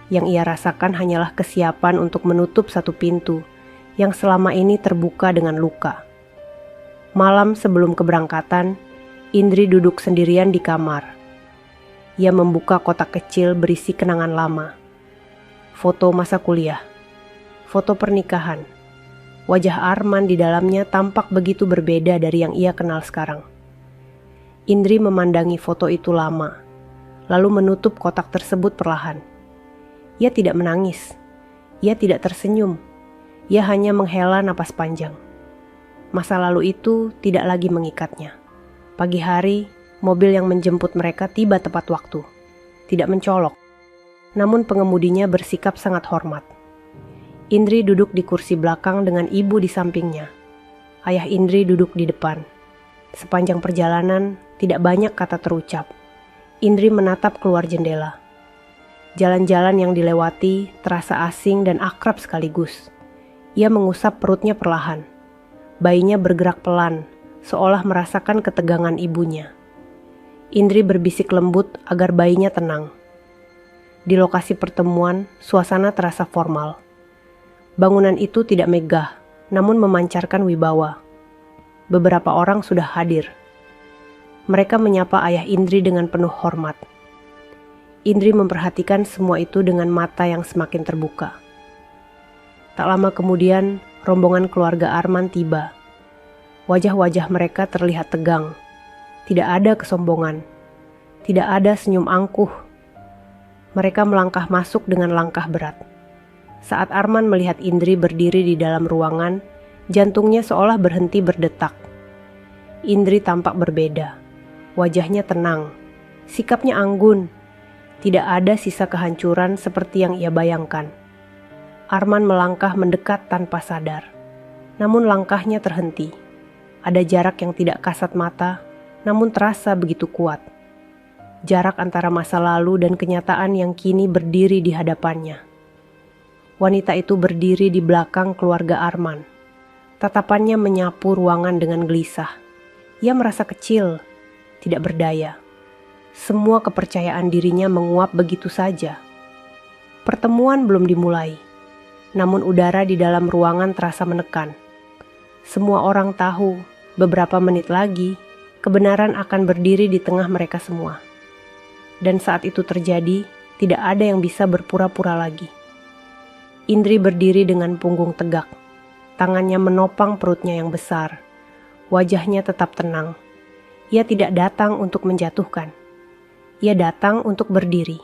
Yang ia rasakan hanyalah kesiapan untuk menutup satu pintu yang selama ini terbuka dengan luka. Malam sebelum keberangkatan, Indri duduk sendirian di kamar. Ia membuka kotak kecil berisi kenangan lama. Foto masa kuliah. Foto pernikahan. Wajah Arman di dalamnya tampak begitu berbeda dari yang ia kenal sekarang. Indri memandangi foto itu lama, lalu menutup kotak tersebut perlahan. Ia tidak menangis. Ia tidak tersenyum. Ia hanya menghela napas panjang. Masa lalu itu tidak lagi mengikatnya. Pagi hari, mobil yang menjemput mereka tiba tepat waktu. Tidak mencolok. Namun pengemudinya bersikap sangat hormat. Indri duduk di kursi belakang dengan ibu di sampingnya. Ayah Indri duduk di depan. Sepanjang perjalanan, tidak banyak kata terucap. Indri menatap keluar jendela. Jalan-jalan yang dilewati terasa asing dan akrab sekaligus. Ia mengusap perutnya perlahan. Bayinya bergerak pelan, seolah merasakan ketegangan ibunya. Indri berbisik lembut agar bayinya tenang. Di lokasi pertemuan, suasana terasa formal. Bangunan itu tidak megah, namun memancarkan wibawa. Beberapa orang sudah hadir. Mereka menyapa ayah Indri dengan penuh hormat. Indri memperhatikan semua itu dengan mata yang semakin terbuka. Tak lama kemudian, rombongan keluarga Arman tiba. Wajah-wajah mereka terlihat tegang. Tidak ada kesombongan. Tidak ada senyum angkuh. Mereka melangkah masuk dengan langkah berat. Saat Arman melihat Indri berdiri di dalam ruangan, jantungnya seolah berhenti berdetak. Indri tampak berbeda. Wajahnya tenang, sikapnya anggun. Tidak ada sisa kehancuran seperti yang ia bayangkan. Arman melangkah mendekat tanpa sadar. Namun langkahnya terhenti. Ada jarak yang tidak kasat mata, namun terasa begitu kuat. Jarak antara masa lalu dan kenyataan yang kini berdiri di hadapannya. Wanita itu berdiri di belakang keluarga Arman. Tatapannya menyapu ruangan dengan gelisah. Ia merasa kecil, tidak berdaya. Semua kepercayaan dirinya menguap begitu saja. Pertemuan belum dimulai, namun udara di dalam ruangan terasa menekan. Semua orang tahu, beberapa menit lagi, kebenaran akan berdiri di tengah mereka semua. Dan saat itu terjadi, tidak ada yang bisa berpura-pura lagi. Indri berdiri dengan punggung tegak. Tangannya menopang perutnya yang besar. Wajahnya tetap tenang. Ia tidak datang untuk menjatuhkan. Ia datang untuk berdiri.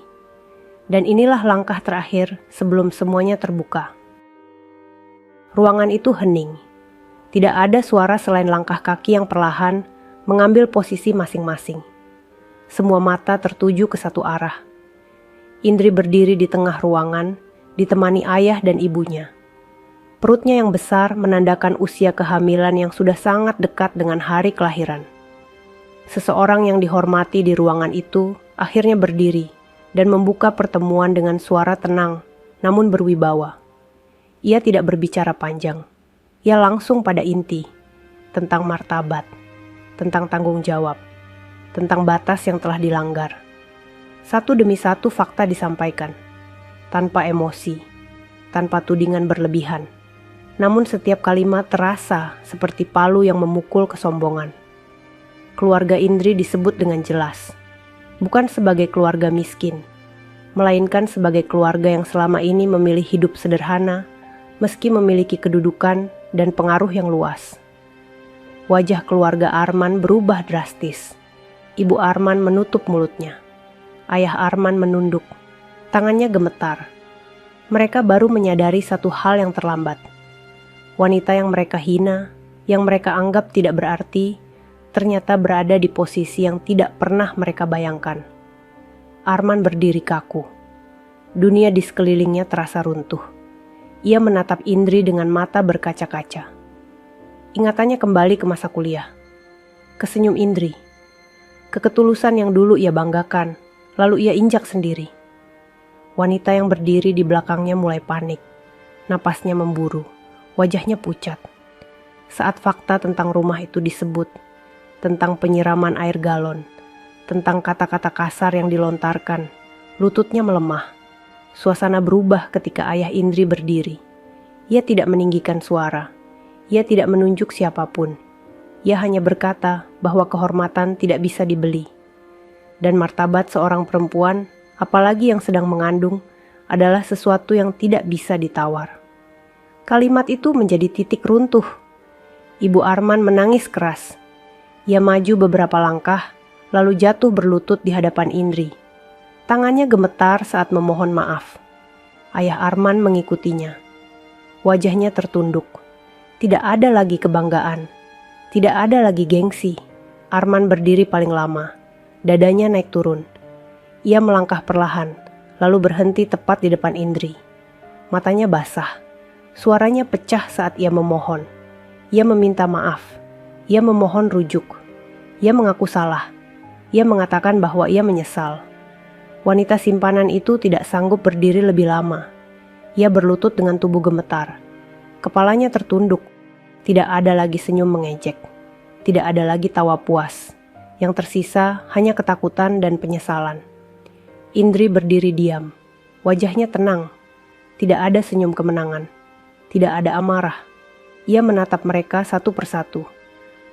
Dan inilah langkah terakhir sebelum semuanya terbuka. Ruangan itu hening. Tidak ada suara selain langkah kaki yang perlahan mengambil posisi masing-masing. Semua mata tertuju ke satu arah. Indri berdiri di tengah ruangan, ditemani ayah dan ibunya. Perutnya yang besar menandakan usia kehamilan yang sudah sangat dekat dengan hari kelahiran. Seseorang yang dihormati di ruangan itu akhirnya berdiri dan membuka pertemuan dengan suara tenang, namun berwibawa. Ia tidak berbicara panjang. Ia langsung pada inti, tentang martabat, tentang tanggung jawab, tentang batas yang telah dilanggar. Satu demi satu fakta disampaikan. Tanpa emosi, tanpa tudingan berlebihan. Namun setiap kalimat terasa seperti palu yang memukul kesombongan. Keluarga Indri disebut dengan jelas, bukan sebagai keluarga miskin, melainkan sebagai keluarga yang selama ini memilih hidup sederhana, meski memiliki kedudukan dan pengaruh yang luas. Wajah keluarga Arman berubah drastis. Ibu Arman menutup mulutnya. Ayah Arman menunduk. Tangannya gemetar. Mereka baru menyadari satu hal yang terlambat. Wanita yang mereka hina, yang mereka anggap tidak berarti, ternyata berada di posisi yang tidak pernah mereka bayangkan. Arman berdiri kaku. Dunia di sekelilingnya terasa runtuh. Ia menatap Indri dengan mata berkaca-kaca. Ingatannya kembali ke masa kuliah. Kesenyum Indri. Keketulusan yang dulu ia banggakan, lalu ia injak sendiri. Wanita yang berdiri di belakangnya mulai panik. Napasnya memburu, wajahnya pucat. Saat fakta tentang rumah itu disebut, tentang penyiraman air galon, tentang kata-kata kasar yang dilontarkan, lututnya melemah. Suasana berubah ketika ayah Indri berdiri. Ia tidak meninggikan suara. Ia tidak menunjuk siapapun. Ia hanya berkata bahwa kehormatan tidak bisa dibeli. Dan martabat seorang perempuan, apalagi yang sedang mengandung, adalah sesuatu yang tidak bisa ditawar. Kalimat itu menjadi titik runtuh. Ibu Arman menangis keras. Ia maju beberapa langkah, lalu jatuh berlutut di hadapan Indri. Tangannya gemetar saat memohon maaf. Ayah Arman mengikutinya. Wajahnya tertunduk. Tidak ada lagi kebanggaan. Tidak ada lagi gengsi. Arman berdiri paling lama. Dadanya naik turun. Ia melangkah perlahan, lalu berhenti tepat di depan Indri. Matanya basah. Suaranya pecah saat ia memohon. Ia meminta maaf. Ia memohon rujuk. Ia mengaku salah. Ia mengatakan bahwa ia menyesal. Wanita simpanan itu tidak sanggup berdiri lebih lama. Ia berlutut dengan tubuh gemetar. Kepalanya tertunduk. Tidak ada lagi senyum mengejek. Tidak ada lagi tawa puas. Yang tersisa hanya ketakutan dan penyesalan. Indri berdiri diam. Wajahnya tenang. Tidak ada senyum kemenangan. Tidak ada amarah. Ia menatap mereka satu persatu.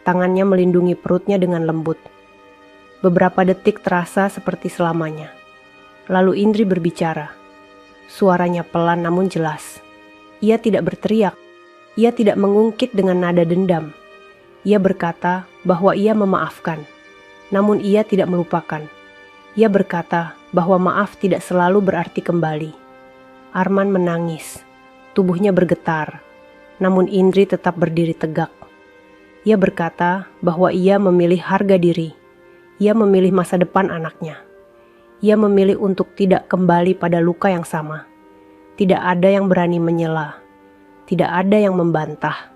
Tangannya melindungi perutnya dengan lembut. Beberapa detik terasa seperti selamanya. Lalu Indri berbicara. Suaranya pelan namun jelas. Ia tidak berteriak. Ia tidak mengungkit dengan nada dendam. Ia berkata bahwa ia memaafkan. Namun ia tidak melupakan. Ia berkata bahwa maaf tidak selalu berarti kembali. Arman menangis. Tubuhnya bergetar. Namun Indri tetap berdiri tegak. Ia berkata bahwa ia memilih harga diri. Ia memilih masa depan anaknya. Ia memilih untuk tidak kembali pada luka yang sama. Tidak ada yang berani menyela. Tidak ada yang membantah.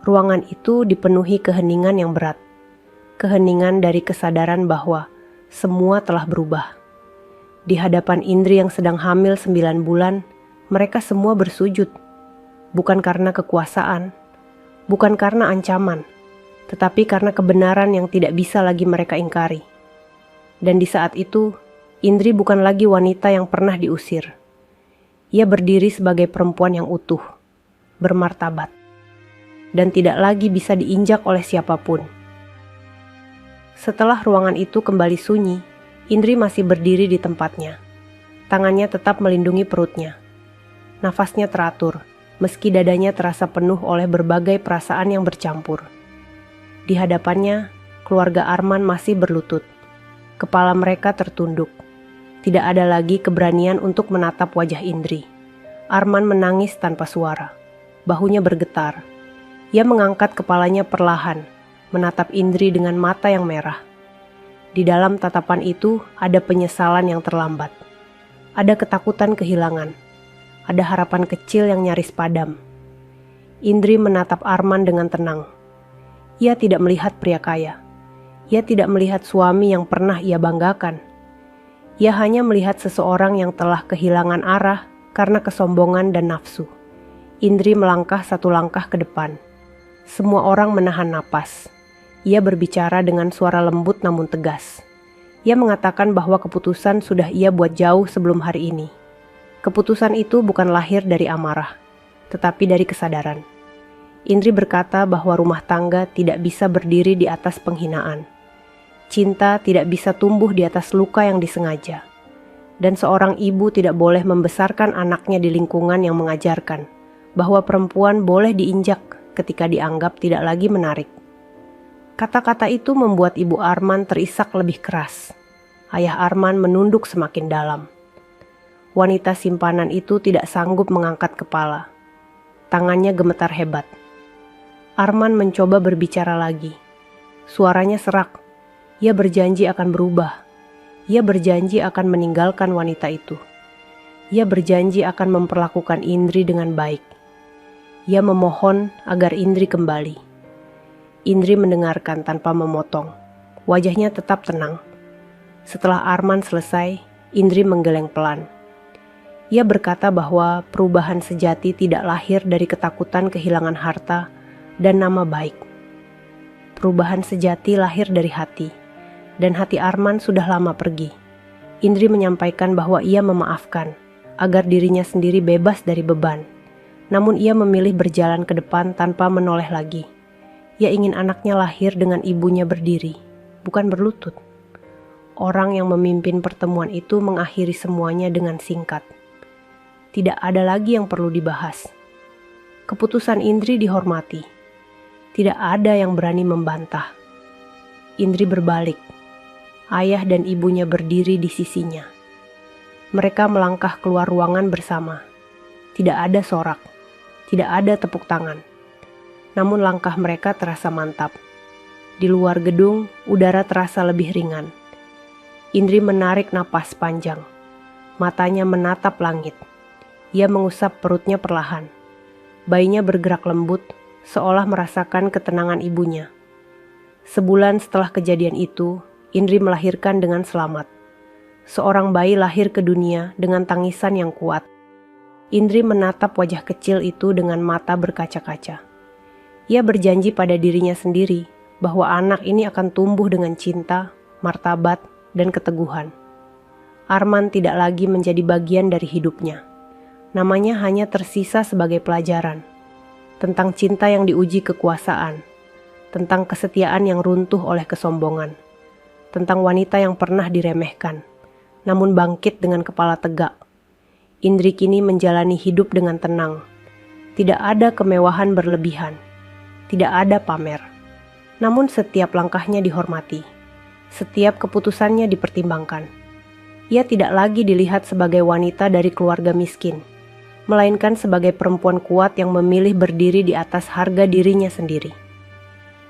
Ruangan itu dipenuhi keheningan yang berat. Keheningan dari kesadaran bahwa semua telah berubah. Di hadapan Indri yang sedang hamil 9 bulan, mereka semua bersujud. Bukan karena kekuasaan, bukan karena ancaman, tetapi karena kebenaran yang tidak bisa lagi mereka ingkari. Dan di saat itu, Indri bukan lagi wanita yang pernah diusir. Ia berdiri sebagai perempuan yang utuh, bermartabat, dan tidak lagi bisa diinjak oleh siapapun. Setelah ruangan itu kembali sunyi, Indri masih berdiri di tempatnya. Tangannya tetap melindungi perutnya. Nafasnya teratur, meski dadanya terasa penuh oleh berbagai perasaan yang bercampur. Di hadapannya, keluarga Arman masih berlutut. Kepala mereka tertunduk. Tidak ada lagi keberanian untuk menatap wajah Indri. Arman menangis tanpa suara. Bahunya bergetar. Ia mengangkat kepalanya perlahan, menatap Indri dengan mata yang merah. Di dalam tatapan itu ada penyesalan yang terlambat. Ada ketakutan kehilangan. Ada harapan kecil yang nyaris padam. Indri menatap Arman dengan tenang. Ia tidak melihat pria kaya. Ia tidak melihat suami yang pernah ia banggakan. Ia hanya melihat seseorang yang telah kehilangan arah karena kesombongan dan nafsu. Indri melangkah 1 langkah ke depan. Semua orang menahan napas. Ia berbicara dengan suara lembut namun tegas. Ia mengatakan bahwa keputusan sudah ia buat jauh sebelum hari ini. Keputusan itu bukan lahir dari amarah, tetapi dari kesadaran. Indri berkata bahwa rumah tangga tidak bisa berdiri di atas penghinaan. Cinta tidak bisa tumbuh di atas luka yang disengaja. Dan seorang ibu tidak boleh membesarkan anaknya di lingkungan yang mengajarkan bahwa perempuan boleh diinjak ketika dianggap tidak lagi menarik. Kata-kata itu membuat ibu Arman terisak lebih keras. Ayah Arman menunduk semakin dalam. Wanita simpanan itu tidak sanggup mengangkat kepala. Tangannya gemetar hebat. Arman mencoba berbicara lagi. Suaranya serak. Ia berjanji akan berubah. Ia berjanji akan meninggalkan wanita itu. Ia berjanji akan memperlakukan Indri dengan baik. Ia memohon agar Indri kembali. Indri mendengarkan tanpa memotong. Wajahnya tetap tenang. Setelah Arman selesai, Indri menggeleng pelan. Ia berkata bahwa perubahan sejati tidak lahir dari ketakutan kehilangan harta dan nama baik. Perubahan sejati lahir dari hati, dan hati Arman sudah lama pergi. Indri menyampaikan bahwa ia memaafkan, agar dirinya sendiri bebas dari beban. Namun ia memilih berjalan ke depan tanpa menoleh lagi. Ia ingin anaknya lahir dengan ibunya berdiri, bukan berlutut. Orang yang memimpin pertemuan itu mengakhiri semuanya dengan singkat. Tidak ada lagi yang perlu dibahas. Keputusan Indri dihormati. Tidak ada yang berani membantah. Indri berbalik. Ayah dan ibunya berdiri di sisinya. Mereka melangkah keluar ruangan bersama. Tidak ada sorak. Tidak ada tepuk tangan. Namun langkah mereka terasa mantap. Di luar gedung, udara terasa lebih ringan. Indri menarik napas panjang. Matanya menatap langit. Ia mengusap perutnya perlahan. Bayinya bergerak lembut, seolah merasakan ketenangan ibunya. Sebulan setelah kejadian itu, Indri melahirkan dengan selamat. Seorang bayi lahir ke dunia dengan tangisan yang kuat. Indri menatap wajah kecil itu dengan mata berkaca-kaca. Ia berjanji pada dirinya sendiri bahwa anak ini akan tumbuh dengan cinta, martabat, dan keteguhan. Arman tidak lagi menjadi bagian dari hidupnya. Namanya hanya tersisa sebagai pelajaran. Tentang cinta yang diuji kekuasaan. Tentang kesetiaan yang runtuh oleh kesombongan. Tentang wanita yang pernah diremehkan, namun bangkit dengan kepala tegak. Indri kini menjalani hidup dengan tenang. Tidak ada kemewahan berlebihan. Tidak ada pamer. Namun setiap langkahnya dihormati. Setiap keputusannya dipertimbangkan. Ia tidak lagi dilihat sebagai wanita dari keluarga miskin, melainkan sebagai perempuan kuat yang memilih berdiri di atas harga dirinya sendiri.